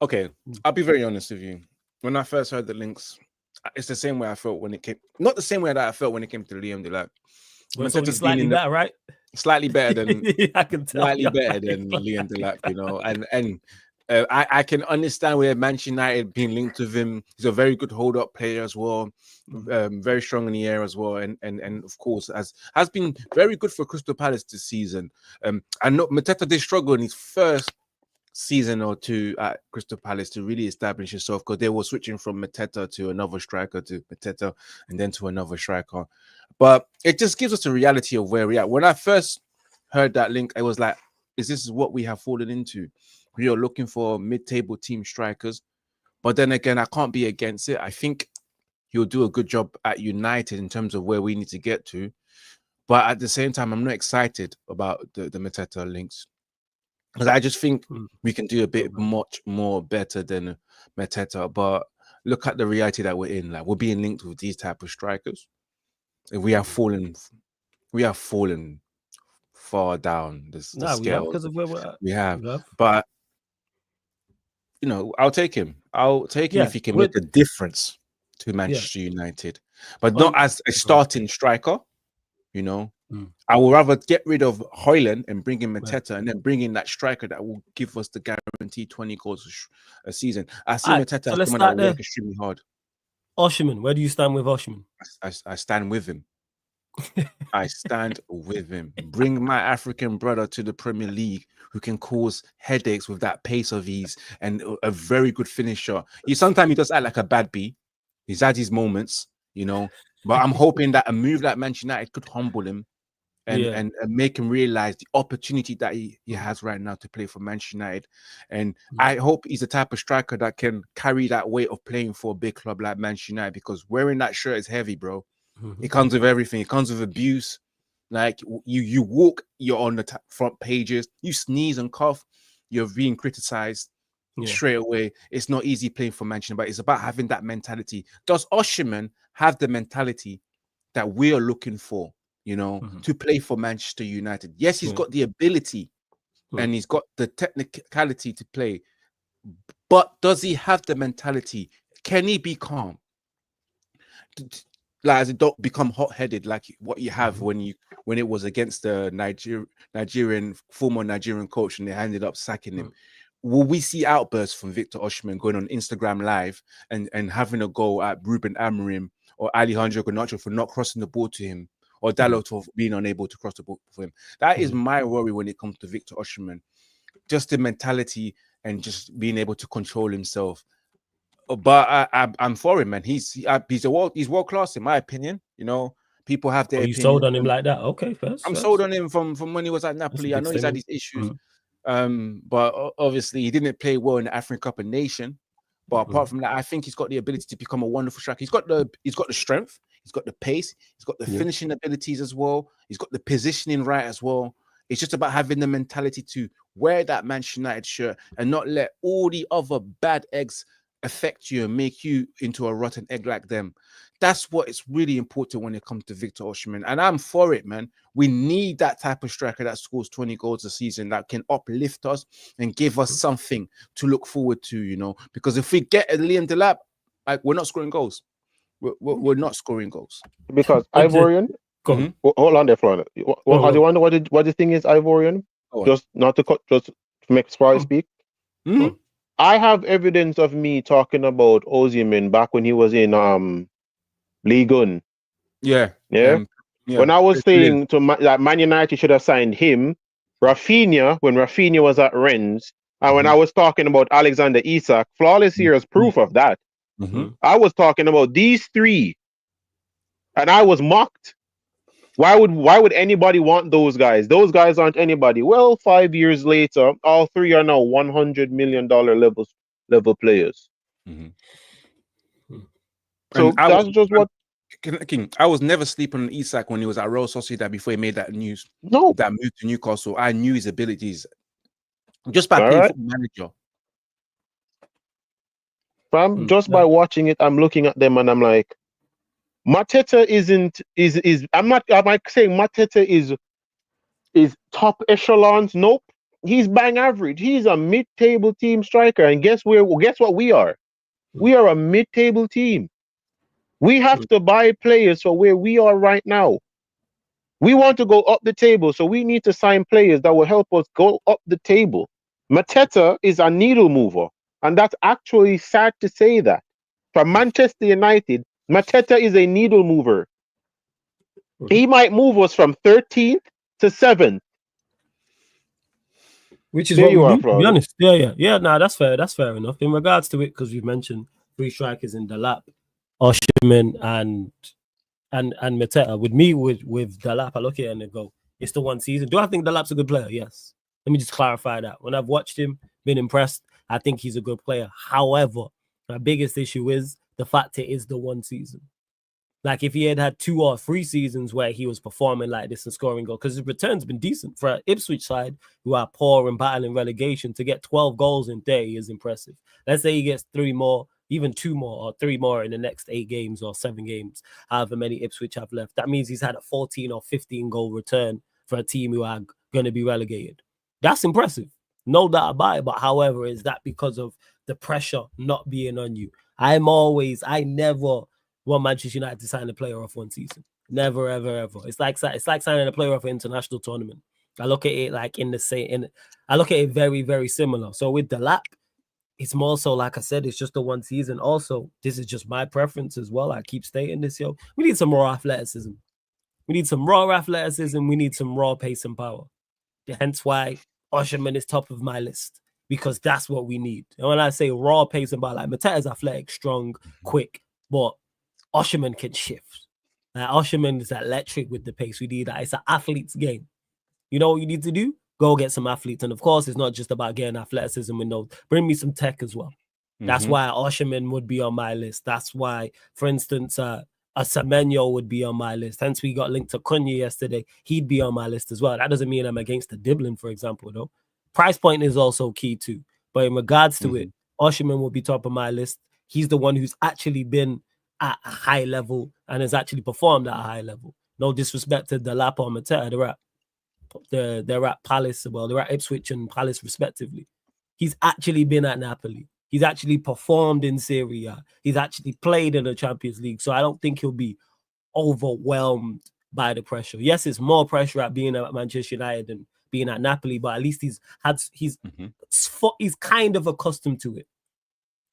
Okay, I'll be very honest with you. When I first heard the links, it's the same way I felt when it came. Not the same way that I felt when it came to Lyon. So slightly better, right? Slightly better than I can tell. Slightly better than Lyon Delap, you know, and I can understand where Manchester United being linked with him. He's a very good hold-up player as well, very strong in the air as well, and of course has been very good for Crystal Palace this season. I know Mateta did struggle in his first season or two at Crystal Palace to really establish himself because they were switching from Mateta to another striker to Mateta and then to another striker. But it just gives us a reality of where we are. When I first heard that link, it was like, is this what we have fallen into? We are looking for mid-table team strikers. But then again, I can't be against it. I think he'll do a good job at United in terms of where we need to get to. But at the same time, I'm not excited about the Mateta links. Because I just think we can do a bit much more better than Mateta. But look at the reality that we're in. Like, we're being linked with these type of strikers. We have fallen far down the scale. Because of where we're at. We have. But you know, I'll take him. I'll take him if he can make a difference to Manchester United, but not as a starting striker. You know, I would rather get rid of Højlund and bring in Mateta, and then bring in that striker that will give us the guaranteed 20 goals a season. I see Mateta as someone that will work extremely hard. Osimhen, where do you stand with Osimhen? I stand with him. I stand with him. Bring my African brother to the Premier League who can cause headaches with that pace of ease and a very good finisher. Sometimes he does act like a bad bee. He's had his moments, you know. But I'm hoping that a move like Manchester United could humble him and make him realize the opportunity that he has right now to play for Manchester United. And I hope he's the type of striker that can carry that weight of playing for a big club like Manchester United, because wearing that shirt is heavy, bro. It comes with everything. It comes with abuse. Like you walk, you're on the front pages. You sneeze and cough, you're being criticized straight away. It's not easy playing for Manchester, but it's about having that mentality. Does Osimhen have the mentality that we are looking for? You know, to play for Manchester United. Yes, he's got the ability and he's got the technicality to play, but does he have the mentality? Can he be calm? Like, don't become hot-headed like what you have when it was against the former Nigerian coach and they ended up sacking him. Will we see outbursts from Victor Osimhen going on Instagram Live and having a go at Ruben Amorim or Alejandro Garnacho for not crossing the ball to him, or Dalot for being unable to cross the ball for him? That is my worry when it comes to Victor Osimhen. Just the mentality and just being able to control himself. But I'm for him, man. He's world class in my opinion. You know, people have their opinion. Sold on him like that? Okay, first. I'm sold on him from when he was at Napoli. I know he's had his issues, but obviously he didn't play well in the African Cup of Nations. But apart from that, I think he's got the ability to become a wonderful striker. He's got the strength, he's got the pace, he's got the finishing abilities as well. He's got the positioning right as well. It's just about having the mentality to wear that Manchester United shirt and not let all the other bad eggs affect you and make you into a rotten egg like them. That's what is really important when it comes to Victor Osimhen. And I'm for it, man. We need that type of striker that scores 20 goals a season, that can uplift us and give us something to look forward to, you know. Because if we get a Liam Delap, like, we're not scoring goals. We're not scoring goals. Because Ivorian, hold on there, Florida. What the thing is, Ivorian? Just not to cut, just to make Spry speak. I have evidence of me talking about Osimhen back when he was in Lyon. Yeah. When I was saying that Man United should have signed him, Rafinha, when Rafinha was at Rennes, and when I was talking about Alexander Isak, flawless here is proof of that. I was talking about these three, and I was mocked. Why would anybody want those guys? Those guys aren't anybody. Well, 5 years later, all three are now $100 million level players. So that's just what. King, I was never sleeping on Isak when he was at Real Sociedad before he made that news. No, that move to Newcastle. I knew his abilities just by playing Football Manager. Just by watching it, I'm looking at them and I'm like, Mateta I'm not saying Mateta is top echelons. Nope. He's bang average. He's a mid-table team striker. And guess what we are? We are a mid-table team. We have to buy players for where we are right now. We want to go up the table, so we need to sign players that will help us go up the table. Mateta is a needle mover, and that's actually sad to say that. For Manchester United, Mateta is a needle mover. He might move us from 13th to 7th. Which is what we do, to be honest. Yeah. No, that's fair. That's fair enough. In regards to it, because you've mentioned three strikers in Dalot, Osimhen, and Mateta. With me, with Dalot, I look at it and I go, it's the one season. Do I think Dalot's a good player? Yes. Let me just clarify that. When I've watched him, been impressed, I think he's a good player. However, my biggest issue is the fact it is the one season. Like, if he had 2 or 3 seasons where he was performing like this and scoring goals, because his return's been decent for Ipswich side, who are poor and battling relegation, to get 12 goals in day is impressive. Let's say he gets 3 more, even 2 more or 3 more in the next 8 games or 7 games, however many Ipswich have left. That means he's had a 14 or 15 goal return for a team who are going to be relegated. That's impressive. No doubt about it. But however, is that because of the pressure not being on you? I never want Manchester United to sign a player off one season. Never, ever, ever. It's like signing a player off an international tournament. I look at it like I look at it very, very similar. So with Dalot, it's more so, like I said, it's just the one season. Also, this is just my preference as well. I keep stating this, yo. We need some raw athleticism. We need some raw athleticism. We need some raw pace and power. Hence why Osimhen is top of my list, because that's what we need. And when I say raw pace and power, like Mateta's athletic, strong, quick, but Osimhen can shift. Osimhen is electric with the pace. We need that. It's an athlete's game. You know what you need to do? Go get some athletes. And of course, it's not just about getting athleticism with those. Bring me some tech as well. That's why Osimhen would be on my list. That's why, for instance, a Semenyo would be on my list. Hence, we got linked to Cunha yesterday. He'd be on my list as well. That doesn't mean I'm against the dribbling, for example, though. Price point is also key too. But in regards to it, Osimhen will be top of my list. He's the one who's actually been at a high level and has actually performed at a high level. No disrespect to Dalot or Mateta. They're at Palace. Well, they're at Ipswich and Palace respectively. He's actually been at Napoli. He's actually performed in Serie A. He's actually played in the Champions League. So I don't think he'll be overwhelmed by the pressure. Yes, it's more pressure at being at Manchester United than being at Napoli, but at least he's kind of accustomed to it.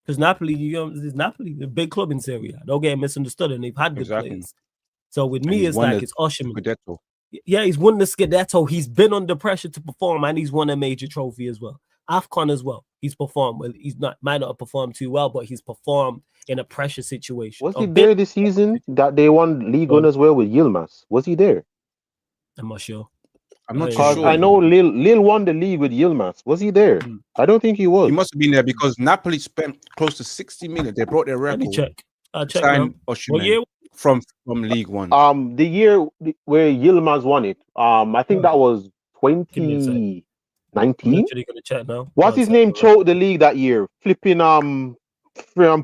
Because Napoli, is Napoli, a big club in Serie A. Don't get misunderstood, and they've had good players. So with me, it's like it's Osimhen. Yeah, he's won the Scudetto. He's been under pressure to perform, and he's won a major trophy as well. AFCON as well. He's performed well. Might not have performed too well, but he's performed in a pressure situation. Was he there this season that they won League One as well with Yilmaz? Was he there? I'm not sure. I'm not sure. I know Lille won the league with Yilmaz. Was he there? I don't think he was. He must have been there because Napoli spent close to 60 million. They brought their record. Let me check. I'll check Signed Osimhen from League One. The year where Yilmaz won it, I think that was 2019. I'm literally gonna check now. What's his name? Choked the league that year. Flipping from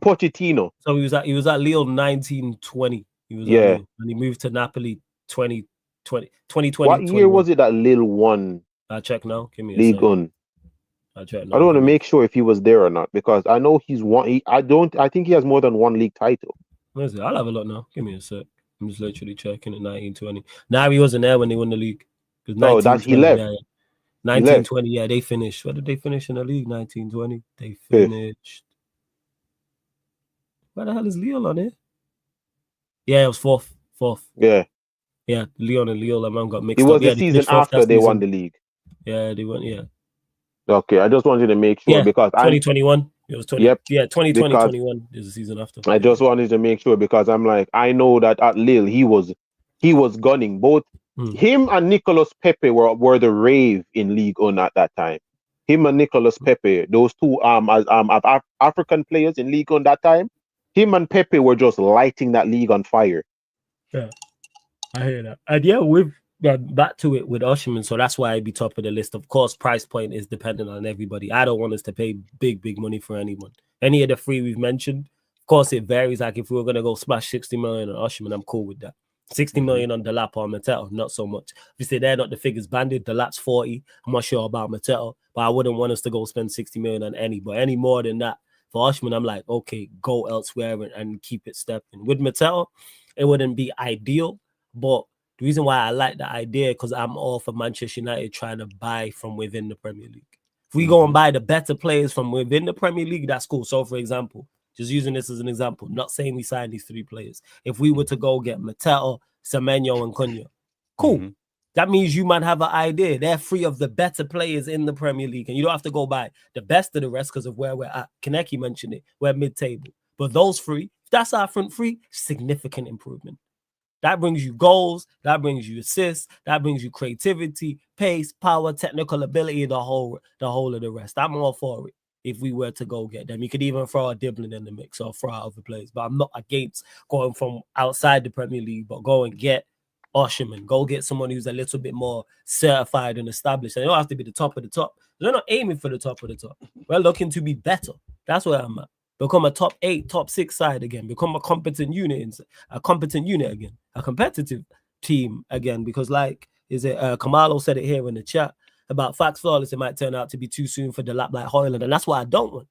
Pochettino. So he was at Lyon 1920. He was at Lyon, and he moved to Napoli 2020. What year was it that Lille won? I'll check now. Give me a League One. I'll check now. I don't want to make sure if he was there or not because I know he's won. I think he has more than one league title. Where is it? I'll have a look now. Give me a sec. I'm just literally checking at 1920. Now he wasn't there when they won the league. No, he left. 1920, yeah, they finished. What did they finish in the league? 1920. They finished. Where the hell is Lyon on it? Yeah, it was fourth. Yeah, Lyon and Lyon, man got mixed up. It was the season after they won the league. Yeah, they won. Yeah. Okay, I just wanted to make sure because 2021. It was 20. Yep. Yeah, 2020-21 is the season after. I just wanted to make sure because I'm like, I know that at Lille he was gunning both. Him and Nicolas Pepe were the rave in League One at that time. Him and Nicolas Pepe, those two African players in League One that time. Him and Pepe were just lighting that league on fire. Yeah, I hear that. And yeah, we've back to it with Osimhen, so that's why I'd be top of the list. Of course, price point is dependent on everybody. I don't want us to pay big money for anyone. Any of the three we've mentioned, of course, it varies. Like if we were gonna go smash 60 million on Osimhen, I'm cool with that. 60 million on Dalot or Mateta, not so much. Obviously, they're not the figures banded. Dalot's 40. I'm not sure about Mateta, but I wouldn't want us to go spend 60 million on any. But any more than that, for Osimhen, I'm like, okay, go elsewhere and keep it stepping. With Mateta, it wouldn't be ideal, but the reason why I like the idea because I'm all for Manchester United trying to buy from within the Premier League. If we go and buy the better players from within the Premier League, that's cool. So, for example, just using this as an example, not saying we signed these three players. If we were to go get Mateta, Semenyo, and Cunha, cool. That means you might have an idea. They're three of the better players in the Premier League, and you don't have to go by the best of the rest because of where we're at. Kaneki mentioned it. We're mid-table. But those three, if that's our front three, significant improvement. That brings you goals. That brings you assists. That brings you creativity, pace, power, technical ability, the whole of the rest. I'm all for it. If we were to go get them, you could even throw a Dibbling in the mix or throw out other players. But I'm not against going from outside the Premier League, but go and get Osimhen. Go get someone who's a little bit more certified and established. And they don't have to be the top of the top. We're not aiming for the top of the top. We're looking to be better. That's where I'm at. Become a top 8, top 6 side again. Become a competent unit again. A competitive team again. Because Kamalo said it here in the chat about facts flawless, it might turn out to be too soon for Dalot like Højlund. And that's what I don't want.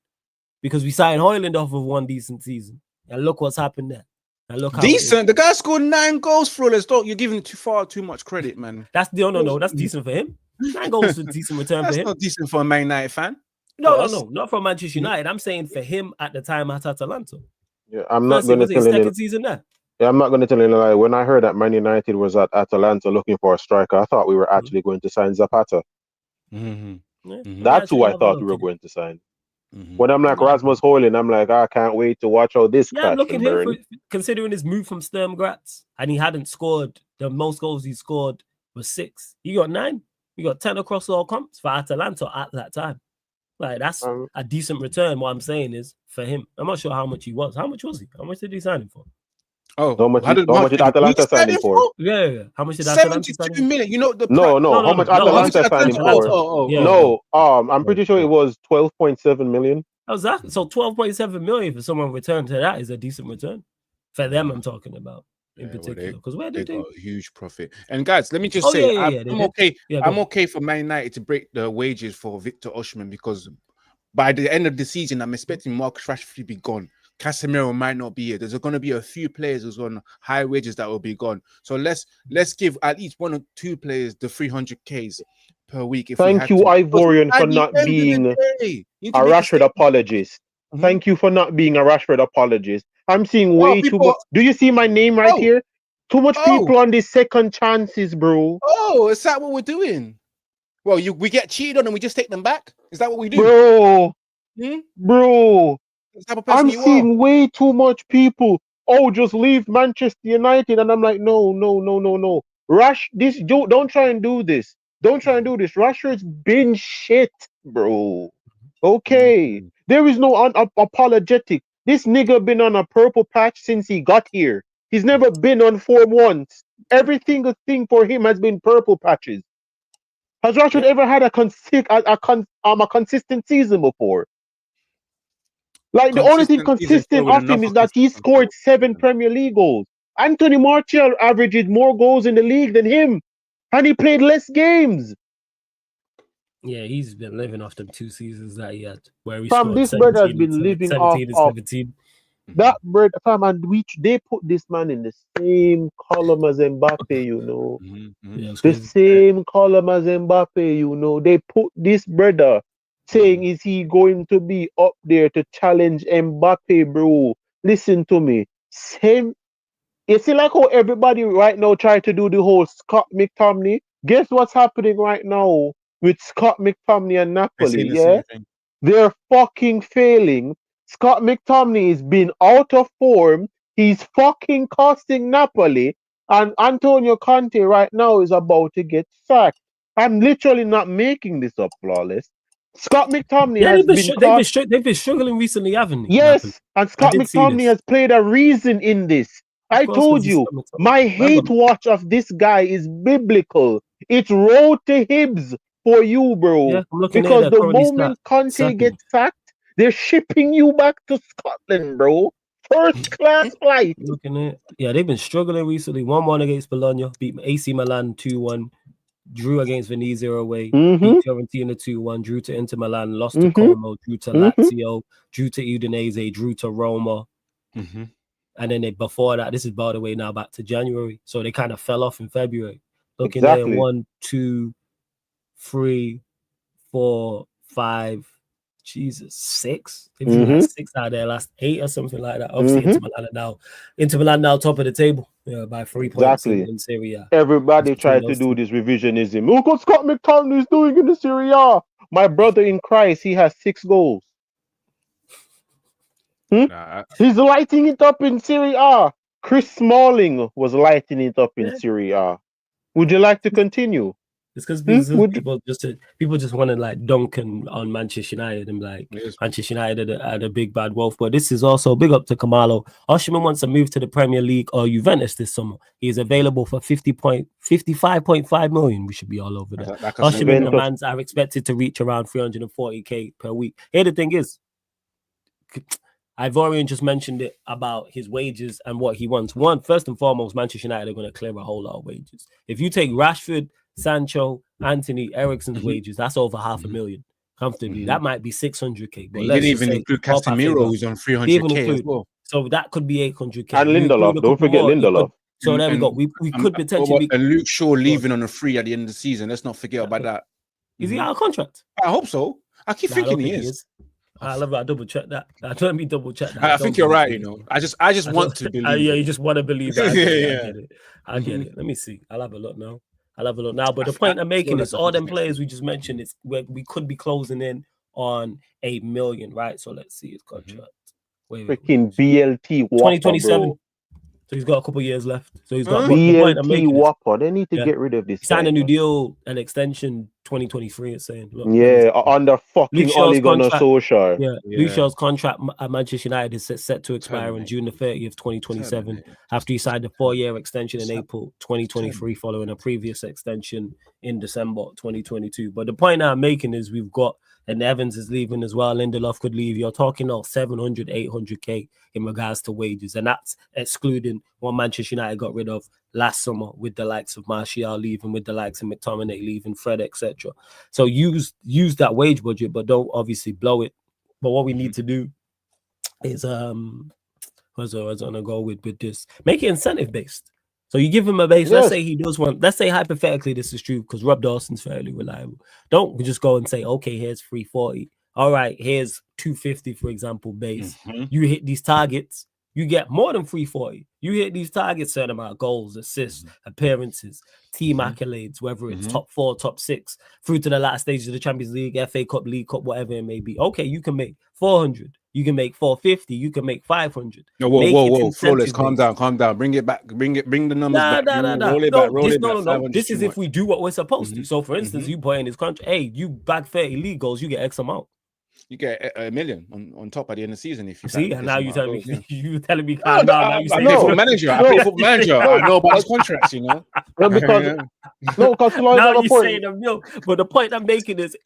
Because we signed Højlund off of one decent season. And look what's happened there. And look how decent. The guy scored 9 goals, flawless. You're giving too much credit, man. That's no. That's decent for him. 9 goals is a decent return for him. That's not decent for a Man United fan. No, not from Manchester United. I'm saying for him at the time at Atalanta. Yeah, I'm First, not going to was his tell you. second season there. Yeah, I'm not going to tell you a lie. When I heard that Man United was at Atalanta looking for a striker, I thought we were actually going to sign Zapata. Mhm. Yeah, Mhm. That's who I have a thought look we were at it. going to sign. Mhm. When I'm like Rasmus Hoyland, I'm like, I can't wait to watch how this Yeah, I'm crash looking and here burn. for considering his move from Sturm Graz, and he hadn't scored. The most goals he scored was 6. He got 9. He got 10 across all comps for Atalanta at that time. Like that's a decent return. What I'm saying is for him. I'm not sure how much he was. How much was he? How much did he sign him for? Oh, How much did we Atalanta sign him for? Yeah. How much did Atalanta sign 72 him? million. You know the No. How much Atalanta Atalanta signed him Atalanta. for? Yeah. No, I'm pretty sure it was 12.7 million. Exactly. So 12.7 million for someone returned to that is a decent return for them. I'm talking about in particular because where did they got a huge profit. And guys, let me just Oh, say, yeah, I'm okay. Yeah, I'm okay for Man United to break the wages for Victor Osimhen because by the end of the season, I'm expecting Marcus Rashford to be gone. Casemiro might not be here. There's going to be a few players who's on high wages that will be gone. So let's give at least 1 or 2 players the 300Ks per week. If Thank you, Ivorian, for not being a Rashford apologist. Thank you for not being a Rashford apologist. I'm seeing way too much. Do you see my name right here? Too much people on these second chances, bro. Oh, is that what we're doing? Well, we get cheated on and we just take them back? Is that what we do? Bro. Bro. I'm you seeing way too much people. Oh, just leave Manchester United. And I'm like, no. Don't try and do this. Don't try and do this. Rashford's been shit, bro. Okay. There is no apologetic. This nigga been on a purple patch since he got here. He's never been on form once. Every single thing for him has been purple patches. Has Rashford ever had a consistent season before? Like the only thing consistent of him is that he scored 7 Premier League goals. Anthony Martial averages more goals in the league than him, and he played less games. Yeah, he's been living off them 2 seasons that he had, where he Fam, scored this 17, brother has been living 17 off and 17. That bird, fam, and which they put this man in the same column as Mbappe, you know. The same column as Mbappe, you know. They put this brother saying, is he going to be up there to challenge Mbappe, bro? Listen to me. Same. You see, like how everybody right now try to do the whole Scott McTominay. Guess what's happening right now with Scott McTominay and Napoli? Yeah, they're fucking failing. Scott McTominay is being out of form. He's fucking costing Napoli, and Antonio Conte right now is about to get sacked. I'm literally not making this up, Flawless. Scott McTominay has they've been struggling recently, haven't they? Yes, Napoli. And Scott McTominay has played a reason in this. I told you, my hate watch of this guy is biblical. It's road to Hibs for you, bro. Yeah, because the moment Conte gets sacked, they're shipping you back to Scotland, bro. First class flight. Looking at they've been struggling recently. 1-1 against Bologna, beat AC Milan 2-1. Drew against Venezia away, beat Fiorentina 2-1, drew to Inter Milan, lost to Como, drew to Lazio, drew to Udinese, drew to Roma. And then before that, this is by the way now back to January. So they kind of fell off in February. Looking at 1, 2, 3, 4, 5, 6. They've had 6 out of their last 8 or something like that. Obviously, Inter Milan now top of the table by 3 points in Serie A. Everybody tried to do this revisionism. Look what Scott McTominay is doing in the Serie A. My brother in Christ, he has 6 goals. He's lighting it up in Serie A. Chris Smalling was lighting it up in Serie A. Would you like to continue? It's because people just want to like dunk on Manchester United and like Manchester United are the big bad wolf. But this is also big up to Kamalo. Osimhen wants to move to the Premier League or Juventus this summer. He is available for 55.5 million. We should be all over there. Osimhen demands are expected to reach around 340k per week. Here the thing is, Ivorian just mentioned it about his wages and what he wants. First and foremost, Manchester United are going to clear a whole lot of wages. If you take Rashford, Sancho, Anthony, Ericsson's wages, that's over 500,000 comfortably. That might be 600k. But you didn't even include Casemiro, who's on 300k as well. So that could be 800k. And Lindelof, don't forget Lindelof. So there we go. We could potentially and Luke Shaw leaving on a free at the end of the season. Let's not forget about that. Is he out of contract? I hope so. I keep Nah, I thinking don't he think he is. is. I double check that. Let me double check that. I think you're right. You know, I just want to believe. Yeah, it. you just want to believe it. I get it. I get Mhm. it. Let me see. I'll have a look now. But the point I'm making is all them players we just mentioned is where we could be closing in on $1 million, right? So let's see his contract. Freaking BLT Whopper, 2027. bro. So he's got a couple years left. So he's got BLT the point I'm making Whopper. They need to get rid of this. he signed guy, a new man. deal, an extension 2023. It's saying, look, under fucking Ole Gunnar Solskjaer. Luke Shaw's contract at Manchester United is set to expire on June the 30th, 2027, after he signed a 4-year extension in April 2023, following a previous extension in December 2022. But the point I'm making is we've got, and Evans is leaving as well. Lindelof could leave. You're talking now 700, 800K in regards to wages, and that's excluding what Manchester United got rid of last summer with the likes of Martial leaving, with the likes of McTominay leaving, Fred, etc. So use that wage budget, but don't obviously blow it. But what we need to do is where's I gonna go with this? Make it incentive based. So you give him a base. Let's say he does one. Let's say hypothetically this is true because Rob Dawson's fairly reliable. Don't just go and say, okay, here's 340. All right, here's 250, for example, base. You hit these targets, you get more than 340. You hit these targets, certain amount of goals, assists, appearances, team accolades, whether it's top 4, top 6, through to the last stages of the Champions League, FA Cup, League Cup, whatever it may be. Okay, you can make 400. You can make 450. You can make 500. Whoa. Flawless, calm down. Bring it back. Bring the numbers back. Roll it back. No. This is if we do what we're supposed to. So, for instance, you put in his contract, hey, you bag 30 league goals, you get X amount. You get $1 million on top at the end of the season if you see. And now you telling me, you telling me, calm down. Now you say football manager. I play football manager. I know about his contracts, you know. Because now you're saying $1 million. But the point I'm making is,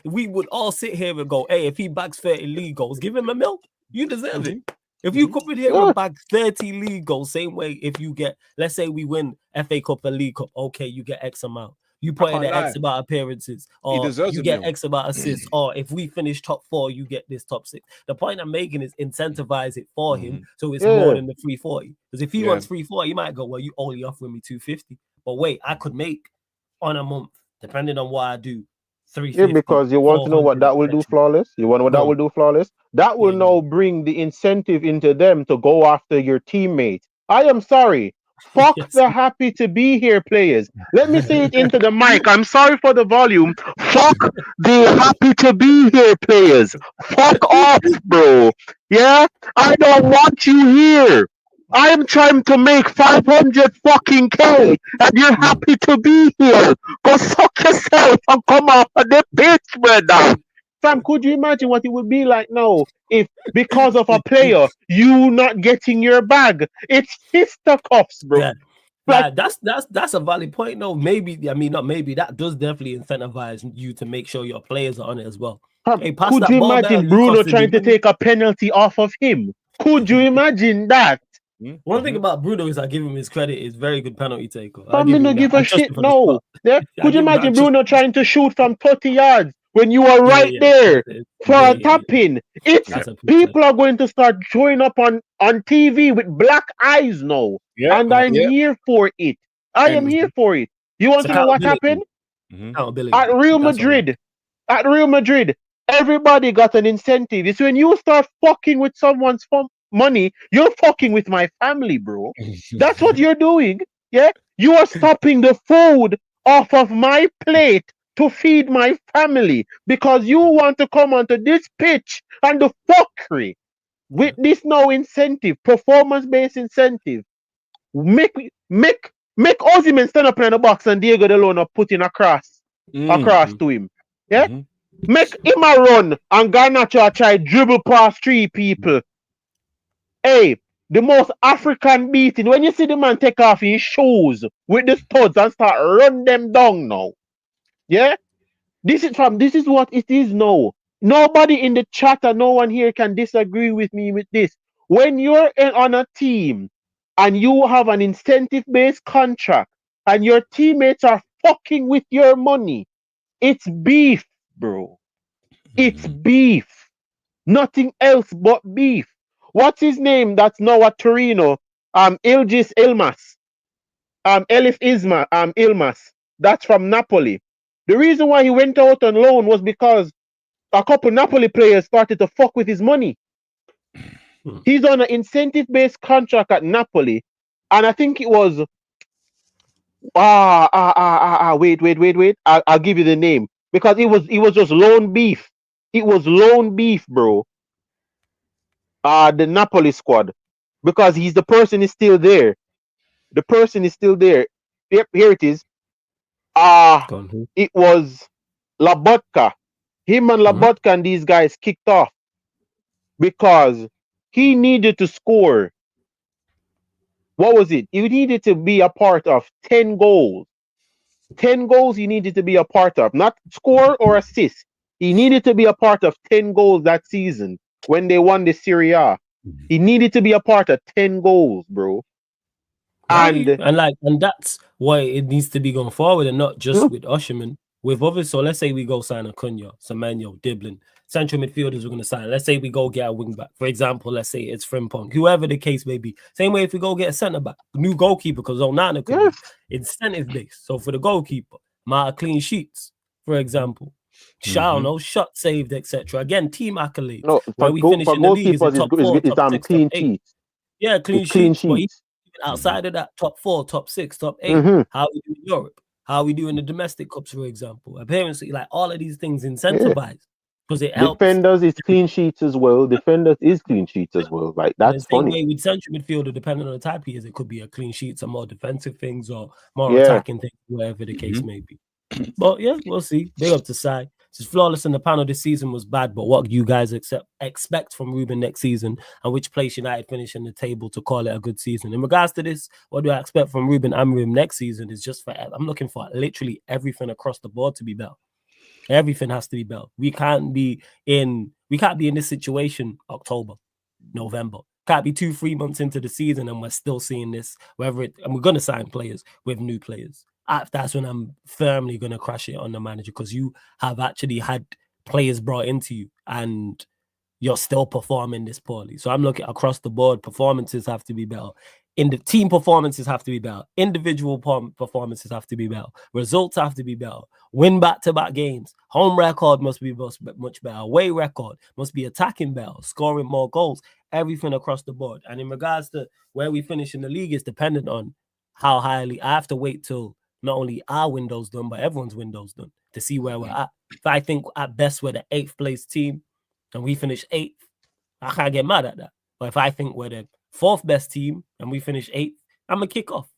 we would all sit here and go, hey, if he bags 30 league goals, give him $1 million. You deserve it. If you come in here and bag 30 league goals, same way. If you get, let's say we win FA Cup and League Cup, okay, you get X amount. You put in X amount of appearances, or you get X amount of assists, or if we finish top 4, you get this top 6. The point I'm making is incentivize it for him, so it's more than the 340. Because if he wants 340, you might go, well, you only offering me 250. But wait, I could make on a month, depending on what I do, 350. Yeah, because you want to know what that will do, Flawless. You want to know what that will do, Flawless? That will now bring the incentive into them to go after your teammates. I am sorry. Fuck the happy to be here players. Let me say it into the mic. I'm sorry for the volume. Fuck the happy to be here players. Fuck off, bro. Yeah? I don't want you here. I am trying to make 500 fucking K and you're happy to be here. Go suck yourself and come off of the pitch, brother. Fam, could you imagine what it would be like now if, because of a player, you not getting your bag? It's fisticuffs, bro. Yeah. Like, that's a valid point. No, not maybe. That does definitely incentivize you to make sure your players are on it as well. Hey, could you imagine Bruno trying to take a penalty off of him? Could you imagine that? One thing about Bruno is I give him his credit. He's very good penalty taker. I'm gonna give a shit. No. Yeah? Could you imagine Bruno trying to shoot from 30 yards when you are right there for a tap-in? People are going to start showing up on TV with black eyes now. And I'm here for it. I am here for it. You want to know what happened? At Real Madrid, everybody got an incentive. It's when you start fucking with someone's money, you're fucking with my family, bro. That's what you're doing. Yeah, you are stopping the food off of my plate to feed my family because you want to come onto this pitch and the fuckery with this no incentive, performance-based incentive. Make Osimhen stand up in the box and Diego Dalot put in across to him. Yeah, make him a run and Garnacho try dribble past 3 people. Hey, the most African beating. When you see the man take off his shoes with the studs and start run them down now. Yeah? This is what it is now. Nobody in the chat and no one here can disagree with me with this. When you're on a team and you have an incentive-based contract and your teammates are fucking with your money, it's beef, bro. It's beef. Nothing else but beef. What's his name that's now at Torino? Ilgis Ilmas. Ilmas. That's from Napoli. The reason why he went out on loan was because a couple Napoli players started to fuck with his money. Hmm. He's on an incentive-based contract at Napoli, and I think it was wait. I'll give you the name because it was just loan beef. It was loan beef, bro. The Napoli squad, because the person is still there. The person is still there. Yep, here it is. Gone. It was Labotka. Him and Labotka and these guys kicked off because he needed to score. What was it? He needed to be a part of 10 goals. 10 goals he needed to be a part of, not score or assist. He needed to be a part of 10 goals that season when they won the Serie A. He needed to be a part of 10 goals, bro. And that's why it needs to be going forward, and not just with Osimhen, with others. So let's say we go sign Acuna, Semenyo, Diblin, central midfielders we're going to sign. Let's say we go get a wing back. For example, let's say it's Frimpong, whoever the case may be. Same way if we go get a centre back, new goalkeeper, because Onana could be incentive based. So for the goalkeeper, amount of clean sheets, for example. Shot saved, etc. Again, team accolades. No, where we finish in the league is in top 4, top 6, clean top 8. sheets. Yeah, clean sheets. But outside of that, top 4, top 6, top 8, how we do in Europe, how we do in the domestic cups, for example. Apparently, like all of these things incentivize because it helps. Defenders is clean sheets as well. Defenders is clean sheets as well. Like that's the same funny. way with central midfielder, depending on the type he is, it could be a clean sheet, some more defensive things or more attacking things, whatever the case may be. But yeah, we'll see. Big up to Sai. She's flawless in the panel this season was bad, but what do you guys expect from Ruben next season, and which place United finish in the table to call it a good season? In regards to this, what do I expect from Ruben Amorim next season is just I'm looking for literally everything across the board to be better. Everything has to be better. We can't be in this situation October, November. Can't be 2-3 months into the season and we're still seeing this, and we're going to sign players with new players. That's when I'm firmly going to crash it on the manager, because you have actually had players brought into you and you're still performing this poorly. So I'm looking across the board. Performances have to be better. In the team, performances have to be better. Individual performances have to be better. Results have to be better. Win back-to-back games. Home record must be much better. Away record must be attacking better, scoring more goals. Everything across the board. And in regards to where we finish in the league is dependent on how highly. I have to wait till not only our window's done, but everyone's window's done to see where we're at. If I think at best we're the 8th place team and we finish 8th, I can't get mad at that. But if I think we're the 4th best team and we finish 8th, I'm going to kick off.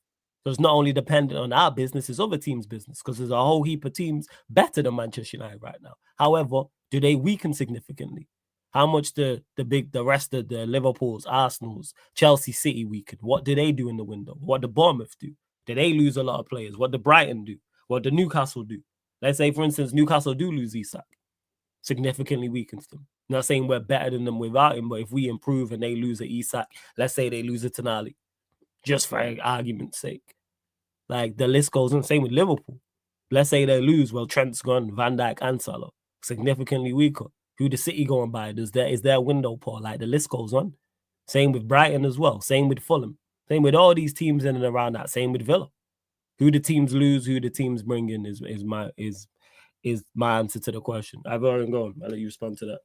So it's not only dependent on our business, it's other teams' business, because there's a whole heap of teams better than Manchester United right now. However, do they weaken significantly? How much the rest of the Liverpools, Arsenals, Chelsea, City weaken? What do they do in the window? What do Bournemouth do? Did they lose a lot of players? What did Brighton do? What did Newcastle do? Let's say, for instance, Newcastle do lose Isak. Significantly weakens them. I'm not saying we're better than them without him, but if we improve and they lose a Isak, let's say they lose a Tonali, just for argument's sake. Like, the list goes on. Same with Liverpool. Let's say they lose. Well, Trent's gone, Van Dijk and Salah. Significantly weaker. Who the City going by? Is there a window, Paul? Like, the list goes on. Same with Brighton as well. Same with Fulham. Same with all these teams in and around that. Same with Villa. Who the teams lose, who the teams bring in is my answer to the question. I've already gone. I'll let you respond to that.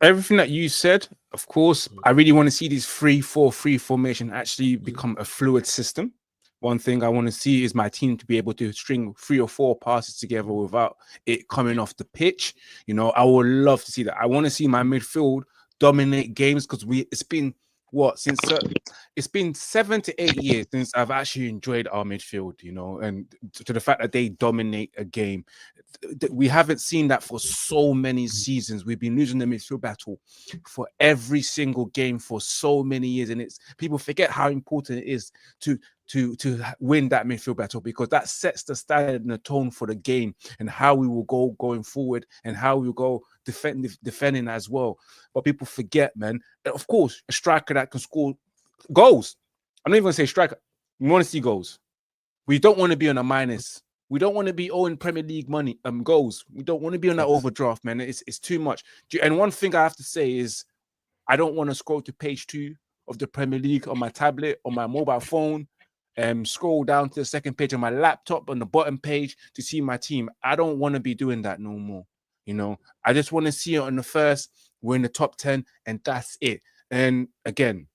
Everything that you said, of course, I really want to see this 3-4-3 formation actually become a fluid system. One thing I want to see is my team to be able to string 3 or 4 passes together without it coming off the pitch. You know, I would love to see that. I want to see my midfield dominate games, because it's been it's been 7 to 8 years since I've actually enjoyed our midfield, you know, and to the fact that they dominate a game. We haven't seen that for so many seasons. We've been losing the midfield battle for every single game for so many years, and people forget how important it is to win that midfield battle, because that sets the standard and the tone for the game and how we will go going forward and how we will go defending as well. But people forget, man. Of course, a striker that can score goals. I'm not even going to say striker. We want to see goals. We don't want to be on a minus. We don't want to be owing Premier League money, goals. We don't want to be on that overdraft, man. It's too much. And one thing I have to say is, I don't want to scroll to page 2 of the Premier League on my tablet, on my mobile phone, scroll down to the second page on my laptop on the bottom page to see my team. I don't want to be doing that no more. You know, I just want to see it on the first. We're in the top 10, and that's it. And again,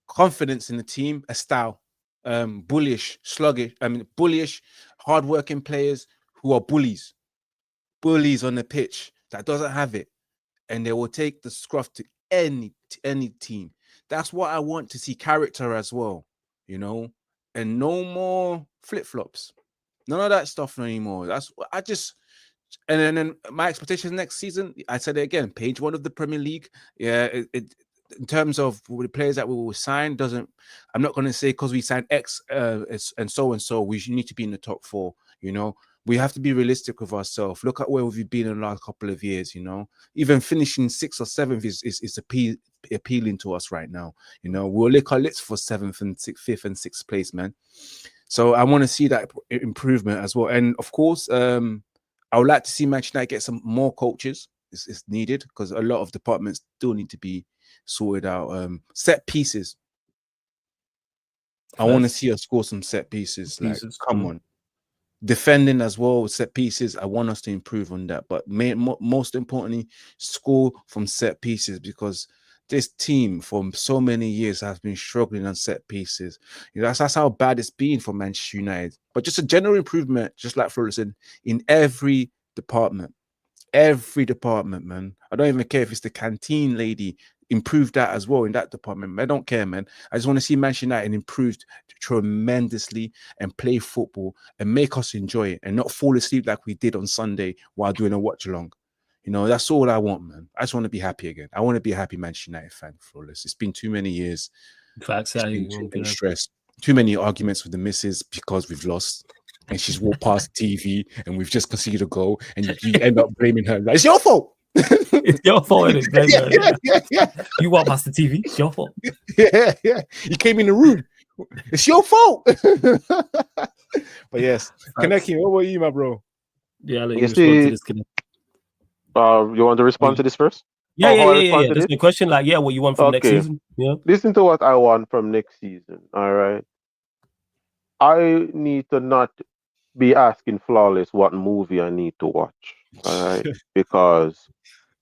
confidence in the team, a style, bullish, sluggish. I mean, bullish, hardworking players who are bullies on the pitch that doesn't have it, and they will take the scruff to any team. That's what I want to see. Character as well, you know, and no more flip-flops. None of that stuff anymore. That's what I just. And then my expectations next season, I said it again, page 1 of the Premier League. Yeah, it in terms of the players that we will sign, I'm not going to say because we signed X and so we need to be in the top 4. You know, we have to be realistic with ourselves. Look at where we've been in the last couple of years. You know, even finishing 6th or 7th is appealing to us right now. You know, we'll lick our lips for 7th and 6th, 5th and 6th place, man. So I want to see that improvement as well. And of course, I would like to see Manchester United get some more coaches. It's needed because a lot of departments still need to be sorted out. Set pieces. I want to see us score some set pieces. Come on. Defending as well, set pieces. I want us to improve on that. But most importantly, score from set pieces, because this team for so many years has been struggling on set pieces. You know, that's how bad it's been for Manchester United. But just a general improvement, just like Flora said, in every department. Every department, man. I don't even care if it's the canteen lady. Improve that as well in that department. I don't care, man. I just want to see Manchester United improved tremendously and play football and make us enjoy it and not fall asleep like we did on Sunday while doing a watch along. You know, that's all I want, man. I just want to be happy again. I want to be a happy Manchester United fan, Flawless. It's been too many years. Facts, too many stress. Too many arguments with the missus because we've lost. And she's walked past TV and we've just conceded a goal. And you end up blaming her. Like, it's your fault. It's your fault, isn't it? Yeah. You walked past the TV. It's your fault. Yeah. You came in the room. It's your fault. But yes. Kaneki, what about you, my bro? Yeah, I'll let you respond to this. You want to respond to this first? Yeah. That's the question. Like, what you want from next season? Yeah. Listen to what I want from next season. All right. I need to not be asking Flawless what movie I need to watch. All right. Because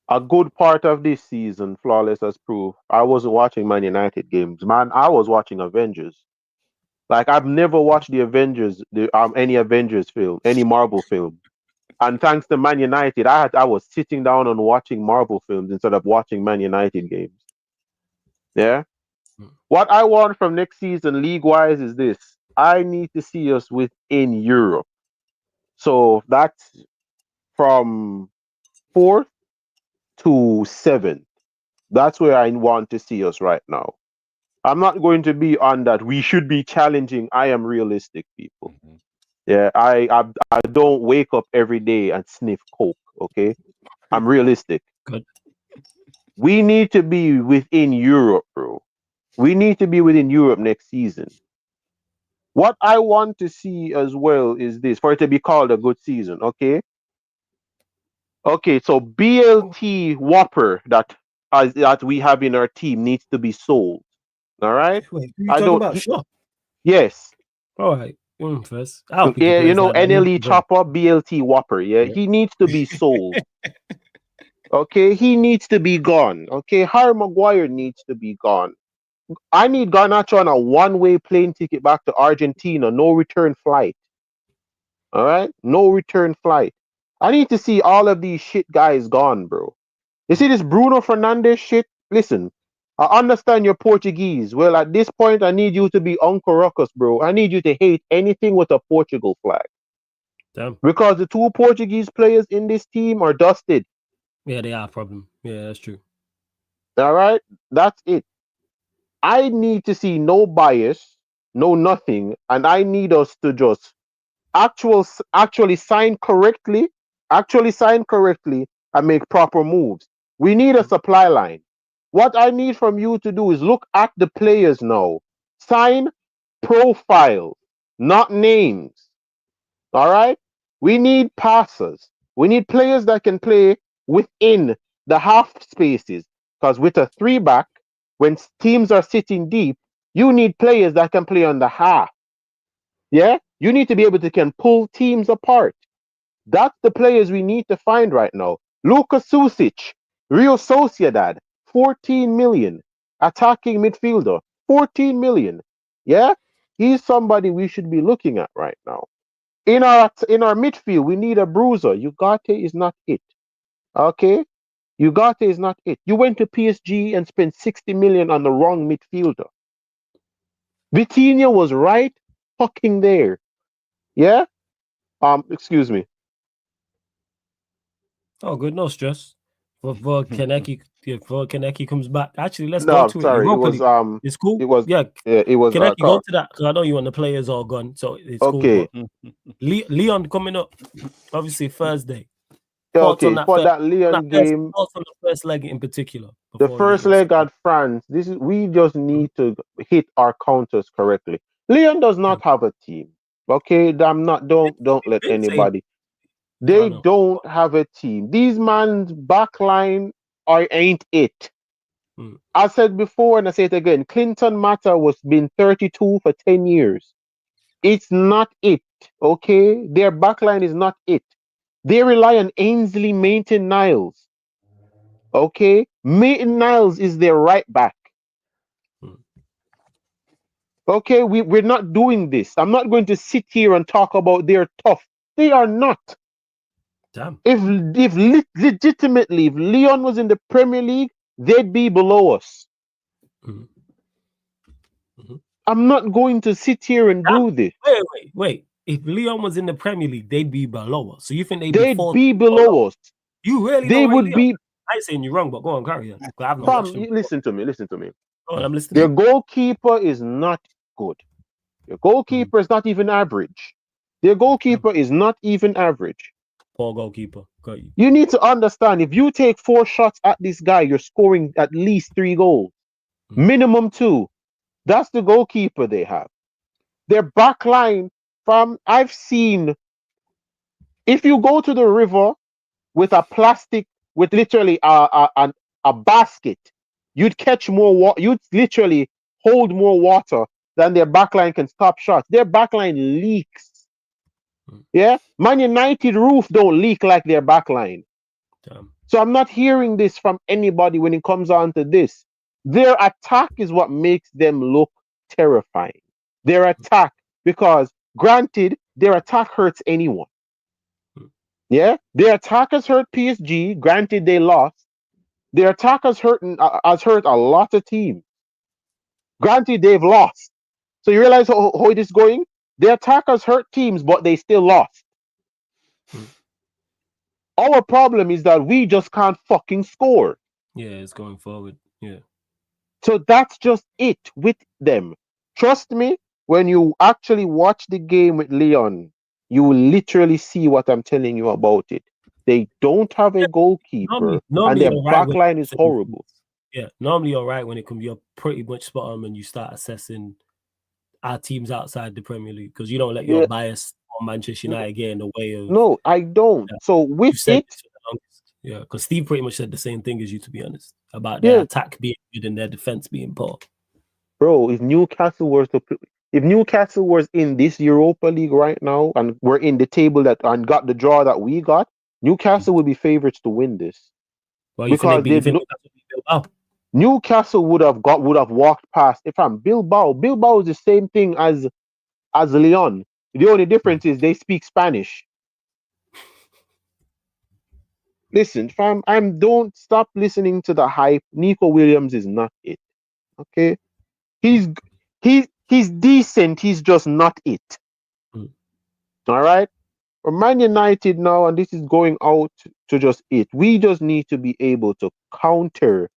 a good part of this season, Flawless has proved I wasn't watching Man United games. Man, I was watching Avengers. Like, I've never watched the Avengers, any Avengers film, any Marvel film. And thanks to Man United, I was sitting down and watching Marvel films instead of watching Man United games. Yeah. What I want from next season, league-wise, is this: I need to see us within Europe. So that's from 4th to 7th. That's where I want to see us right now. I'm not going to be on that. We should be challenging. I am realistic, people. Yeah, I don't wake up every day and sniff coke. Okay, I'm realistic. Good. We need to be within Europe, bro. We need to be within Europe next season. What I want to see as well is this, for it to be called a good season. Okay. So BLT Whopper that we have in our team needs to be sold. All right. Wait, who you talking about? Sure. Yes. All right. First. You know, NLE Chopper, BLT Whopper. Yeah, he needs to be sold. Okay, he needs to be gone. Okay, Harry Maguire needs to be gone. I need Garnacho on a one-way plane ticket back to Argentina, no return flight. All right, no return flight. I need to see all of these shit guys gone, bro. You see this Bruno Fernandes shit? Listen, I understand you're Portuguese. Well, at this point, I need you to be Uncle Ruckus, bro. I need you to hate anything with a Portugal flag. Damn. Because the 2 Portuguese players in this team are dusted. Yeah, they are a problem. Yeah, that's true. All right? That's it. I need to see no bias, no nothing, and I need us to just actually sign correctly, and make proper moves. We need a supply line. What I need from you to do is look at the players now. Sign profiles, not names. All right? We need passers. We need players that can play within the half spaces. Because with a 3-back, when teams are sitting deep, you need players that can play on the half. Yeah? You need to be able to can pull teams apart. That's the players we need to find right now. Luka Susic, Real Sociedad, 14 million. Attacking midfielder, 14 million. Yeah? He's somebody we should be looking at right now. In our midfield, we need a bruiser. Ugarte is not it. Okay? Ugarte is not it. You went to PSG and spent 60 million on the wrong midfielder. Vitinha was right fucking there. Yeah? Excuse me. Oh, good, no stress. For Kaneki comes back. Actually, let's go No, to it. sorry. It Europa was League. It's cool. Yeah, it was Kaneki, go to that because I know you want the players all gone, so it's okay. cool. But Lyon coming up, obviously Thursday. Okay, on that for first, that Lyon game, thoughts on the first leg in particular. the first leg at France. We just need to hit our counters correctly. Lyon does not have a team. Okay, don't let anybody. They don't have a team. These man's backline ain't it. I said before and I say it again. Clinton Mata was been 32 for 10 years. It's not it. Okay, their backline is not it. They rely on Ainsley Maitland-Niles. Okay, Maitland-Niles is their right back. Okay, we're not doing this. I'm not going to sit here and talk about they're tough. They are not. Damn. If legitimately, if Lyon was in the Premier League, they'd be below us. I'm not going to sit here and do this. Wait. If Lyon was in the Premier League, they'd be below us. So you think they'd be below us? You really? They would be. I ain't saying you're wrong, but go on, carry on. Listen to me. Oh, I'm listening. Their goalkeeper is not good. Your goalkeeper is not even average. Their goalkeeper is not even average. Poor goalkeeper. Got you. You need to understand, if you take 4 shots at this guy, you're scoring at least 3 goals. Minimum 2. That's the goalkeeper they have. Their back line, I've seen, if you go to the river with a plastic, with literally a basket, you'd catch more water. You'd literally hold more water than their backline can stop shots. Their backline leaks. Yeah, Man United roof don't leak like their backline. Damn. So I'm not hearing this from anybody when it comes on to this. Their attack is what makes them look terrifying. Their attack, because granted, their attack hurts anyone. Yeah, their attack has hurt PSG. Granted, they lost. Their attack has hurt a lot of teams. Granted, they've lost. So you realize how it is going? Their attack has hurt teams, but they still lost. Our problem is that we just can't fucking score. Yeah, it's going forward. Yeah. So that's just it with them. Trust me, when you actually watch the game with Lyon, you will literally see what I'm telling you about it. They don't have a goalkeeper, and their backline is horrible. Yeah, normally you're right when it comes. You're pretty much spot on when you start assessing our teams outside the Premier League, because you don't let your bias on Manchester United get in the way of. No, I don't. So with it, yeah, because Steve pretty much said the same thing as you, to be honest, about their attack being good and their defense being poor. Bro, if Newcastle was in this Europa League right now and we're in the table and got the draw that we got, Newcastle would be favorites to win this. Well, because Newcastle would have walked past. If I'm Bilbao is the same thing as Lyon. The only difference is they speak Spanish. Listen, fam, don't stop listening to the hype. Nico Williams is not it. Okay? He's decent, he's just not it. All right? For Man United now, and this is going out to just it. We just need to be able to counter,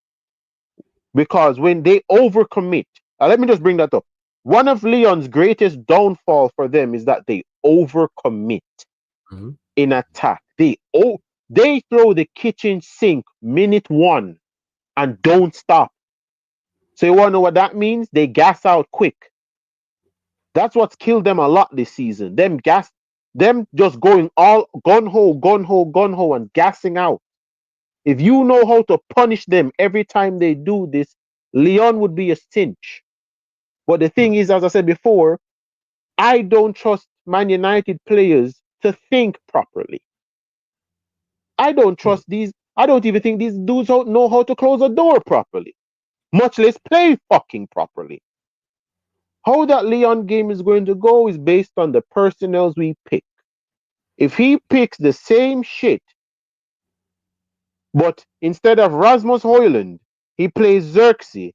because when they overcommit, let me just bring that up. One of Lyon's greatest downfall for them is that they overcommit in attack. They throw the kitchen sink minute 1 and don't stop. So you want to know what that means? They gas out quick. That's what's killed them a lot this season. Them just going all gun ho, and gassing out. If you know how to punish them every time they do this, Lyon would be a cinch. But the thing is, as I said before, I don't trust Man United players to think properly. I don't trust these. I don't even think these dudes know how to close a door properly, much less play fucking properly. How that Lyon game is going to go is based on the personnel we pick. If he picks the same shit, but instead of Rasmus Højlund, he plays Xerxes,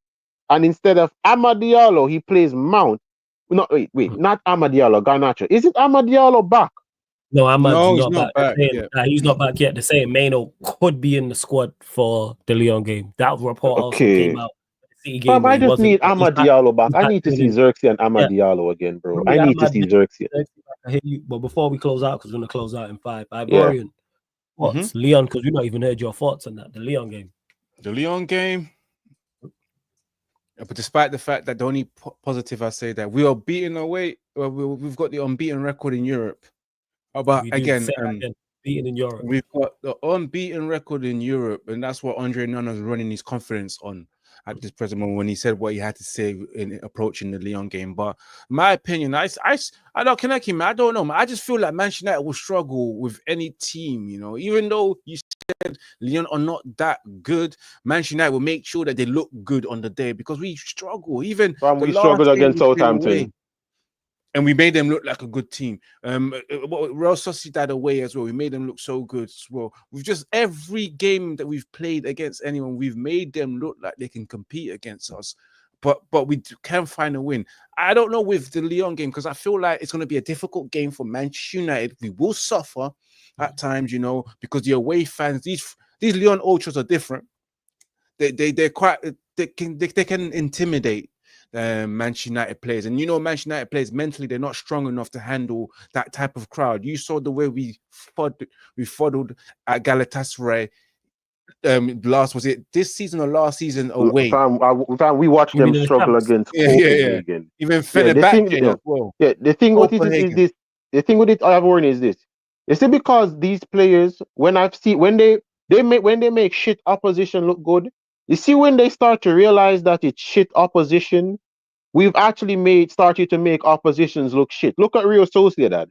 and instead of Amad Diallo, he plays Mount. No, wait, not Amad Diallo, Garnacho. Is it Amad Diallo back? No, Ahmad's No, he's not not back. back yet. He's not back yet. They're saying Mainoo could be in the squad for the Lyon game. That report also came out. The City game where I he just wasn't. need Amad Diallo back. he's I back need to see training. Xerxes and Amad Yeah. Diallo again, bro. Yeah, I need to see Xerxes. I hear you. But before we close out, because we're going to close out in 5. Yeah. Ivorian, what's Lyon? Because we've not even heard your thoughts on that. The Lyon game. The Lyon game. But despite the fact that the only positive I say that we are beating away, we've got the unbeaten record in Europe. But again, beaten in Europe. We've got the unbeaten record in Europe, and that's what Andre Onana is running his confidence on at this present moment when he said what he had to say in approaching the Lyon game. But my opinion, I don't connect him. I don't know. I just feel like Manchester United will struggle with any team, you know, even though you said Lyon are not that good. Manchester United will make sure that they look good on the day because we struggle. Even we struggled against Southampton. And we made them look like a good team. Real Sociedad away as well. We made them look so good as well. We've just every game that we've played against anyone, we've made them look like they can compete against us. But we can find a win. I don't know with the Lyon game because I feel like it's going to be a difficult game for Manchester United. We will suffer at times, you know, because the away fans, these Lyon ultras are different. They're quite they can intimidate Manchester United players, and you know Manchester United players mentally they're not strong enough to handle that type of crowd. You saw the way we fuddled at Galatasaray. Was it this season or last season away? We watched them struggle against Copenhagen. Even Fenerbahce as well. Yeah, the thing with it is this. The thing with it, Ivorian, is this. You see, because these players, when they make shit opposition look good, you see when they start to realize that it's shit opposition, we've actually started to make oppositions look shit. Look at Real Sociedad.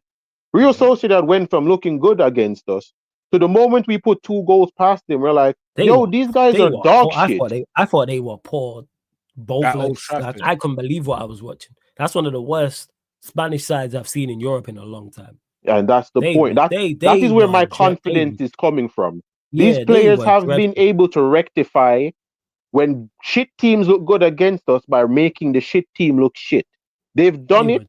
Real Sociedad went from looking good against us to the moment we put 2 goals past them, we're like, these guys are dog shit. I thought they were poor. Both legs. I couldn't believe what I was watching. That's one of the worst Spanish sides I've seen in Europe in a long time. And that's the point. That is where my confidence is coming from. These players have been able to rectify when shit teams look good against us by making the shit team look shit. They've done it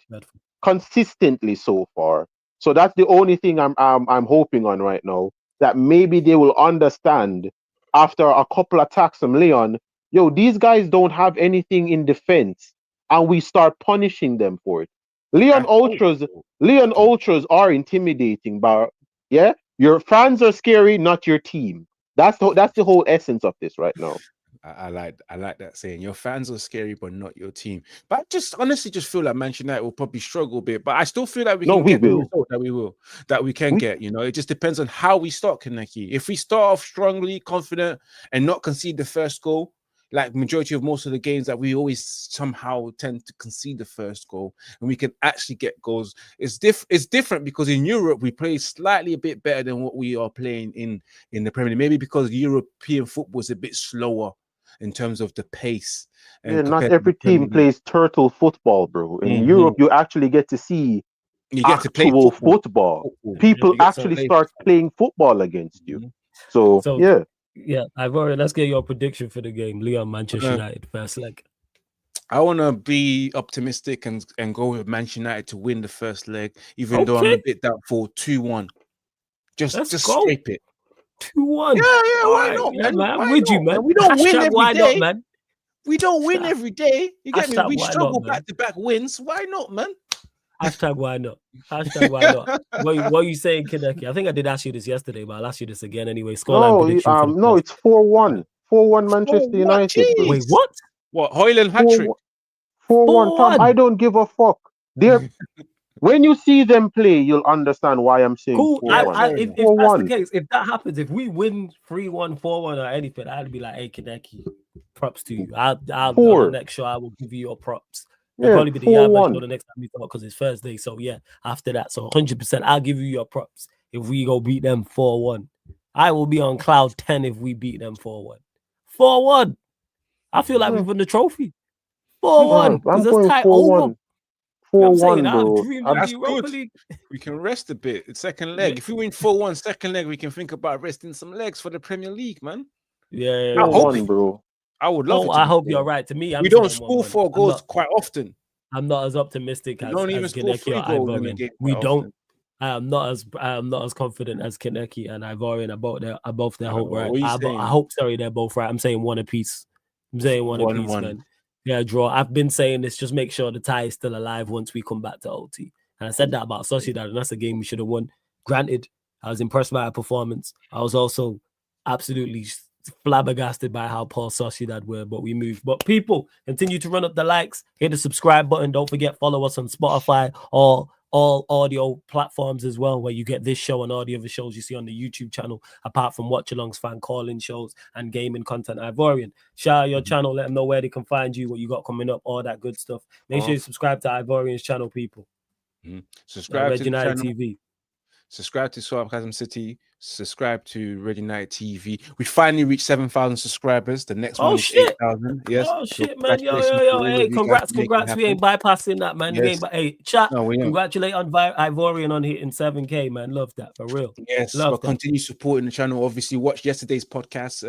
consistently so far. So that's the only thing I'm hoping on right now, that maybe they will understand after a couple attacks from Lyon, these guys don't have anything in defense, and we start punishing them for it. Lyon Ultras are intimidating, but your fans are scary, not your team. That's the whole essence of this right now. I like that saying. Your fans are scary, but not your team. But I just honestly feel like Manchester United will probably struggle a bit. But I still feel like we can get the result that we can get. You know, it just depends on how we start, Kaneki. If we start off strongly, confident, and not concede the first goal, like majority of most of the games that we always somehow tend to concede the first goal, and we can actually get goals. It's different because in Europe we play slightly a bit better than what we are playing in the Premier League. Maybe because European football is a bit slower in terms of the pace. Not every team plays turtle football, bro. In Europe, you actually get to see to play football. People actually start playing football against you. So yeah, let's get your prediction for the game. Lyon, Manchester United, first leg. I want to be optimistic and go with Manchester United to win the first leg, even though I'm a bit doubtful. 2-1. Just scrape it. 2-1. Yeah, why not, man? I'm with you, man. We don't win every day. Not, man? We don't win every day. You get me? We struggle back-to-back wins. Why not, man? Hashtag why not? Hashtag why not? What are you saying, Kaneki? I think I did ask you this yesterday, but I'll ask you this again anyway. Scoreline prediction. No, it's 4-1. 4-1 Manchester United. Bro. Wait, what? What? Højlund hat-trick? 4-1, Tom. I don't give a fuck. When you see them play, you'll understand why I'm saying 4-1. If that's the case, if that happens, if we win 3-1, 4-1 or anything, I'd be like, hey, Kaneki, props to you. I'll on the next show, I will give you your props. It'll probably be the Yaba show the next time we talk because it's Thursday. So after that, so 100%, I'll give you your props if we go beat them 4-1. I will be on cloud 10 if we beat them 4-1. 4-1. I feel like we won the trophy. 4-1. Because I'm that's going tight 4-1. over. You know what I'm saying? 4-1, I've bro. dreamed of the That's Europa good. League. We can rest a bit. It's second leg. Yeah. If we win 4-1 second leg, we can think about resting some legs for the Premier League, man. Yeah. I hope 4-1, bro. I would love it to I be hope 4-1. you're right. To me, I'm We don't saying score 1-1. 4 goals quite often. I'm not as optimistic We as don't even score Kinecki 3 or goals in a Ivorian. game We quite don't. often. I am not as confident as Kinecki and Ivorian about both their hope right. What are you I saying? hope they're both right. I'm saying one apiece. I'm saying one apiece, 1-1. man. Yeah, draw. I've been saying this. Just make sure the tie is still alive once we come back to OT. And I said that about Sociedad, and that's a game we should have won. Granted, I was impressed by our performance. I was also absolutely flabbergasted by how poor Sociedad were, but we moved. But people, continue to run up the likes, hit the subscribe button. Don't forget, follow us on Spotify or all audio platforms as well, where you get this show and all the other shows you see on the YouTube channel, apart from watch-alongs, fan calling shows, and gaming content. Ivorian, shout out your channel, let them know where they can find you, what you got coming up, all that good stuff. Make sure you subscribe to Ivorian's channel, people. Subscribe to the United channel. TV. Subscribe to Sarcasm City. Subscribe to Red United TV. We finally reached 7,000 subscribers. The next one is 8,000. Yes. Oh So shit, man. Yo. all Hey, of you guys congrats. for making it We ain't bypassing that, man. Yes. Hey, chat. No, we ain't. Congratulate on Ivorian on hitting 7K, man. Love that for real. Yes, Love but that. continue supporting the channel. Obviously, watch yesterday's podcast,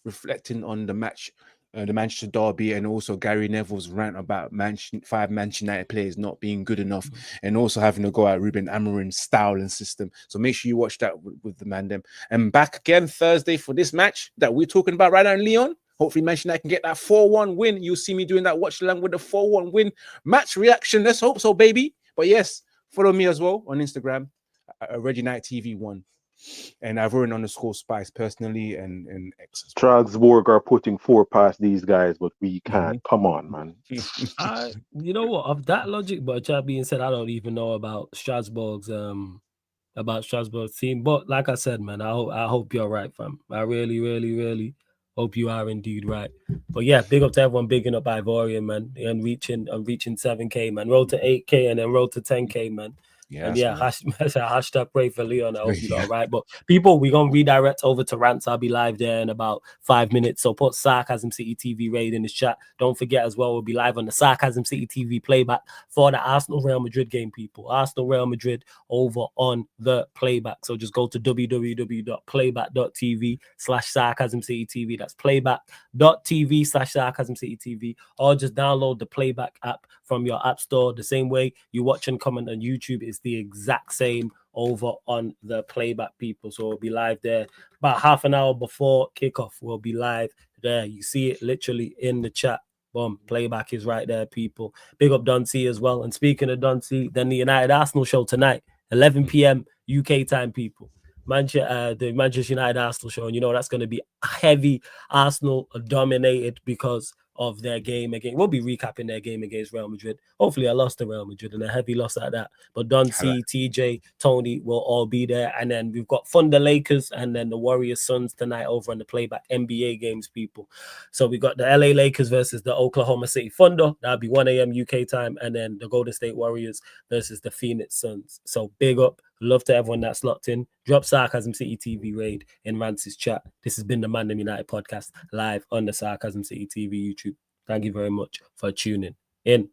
reflecting on the match, the Manchester derby, and also Gary Neville's rant about 5 Manchester United players not being good enough, and also having to go at Ruben Amorim's style and system. So make sure you watch that with the ManDem. And back again Thursday for this match that we're talking about right now in Lyon. Hopefully, Manchester United can get that 4-1 win. You'll see me doing that watch along with the 4-1 win match reaction. Let's hope so, baby. But yes, follow me as well on Instagram. Red United TV 1, and I've run _Spice personally and X. Strasbourg are putting 4 past these guys, but we can't. Come on, man. You know what? Of that logic, but that being said, I don't even know about Strasbourg's team. But like I said, man, I hope you're right, fam. I really, really, really hope you are indeed right. But yeah, big up to everyone, bigging up Ivorian, man, and reaching 7K, man. Roll to 8K and then roll to 10K, man. Yeah, and yeah, hashtag pray for Lyon. I hope you all right. But people, we're gonna redirect over to rants. I'll be live there in about 5 minutes. So put Sarcasm City TV raid in the chat. Don't forget as well, we'll be live on the Sarcasm City TV playback for the Arsenal Real Madrid game, people. Arsenal Real Madrid over on the playback. So just go to www.playback.tv/Sarcasm City TV. That's playback.tv/Sarcasm City TV. Or just download the playback app from your app store. The same way you watch and comment on YouTube is the exact same over on the playback, people. So we'll be live there about half an hour before kickoff. We'll be live there. You see it literally in the chat. Boom, playback is right there, people. Big up Dunsey as well. And speaking of Dunsey, then the United Arsenal show tonight, 11 p.m. UK time, people. The Manchester United Arsenal show, and you know that's going to be heavy Arsenal dominated because of their game again. We'll be recapping their game against Real Madrid. Hopefully, I lost to Real Madrid and a heavy loss at that. But Dunsey, TJ, Tony will all be there, and then we've got Thunder Lakers and then the Warriors Suns tonight over on the playback NBA games, people. So we got the LA Lakers versus the Oklahoma City Thunder. That'll be 1 a.m. UK time, and then the Golden State Warriors versus the Phoenix Suns. So big up. Love to everyone that's locked in. Drop Sarcasm City TV raid in Rance's chat. This has been the ManDem United podcast live on the Sarcasm City TV YouTube. Thank you very much for tuning in.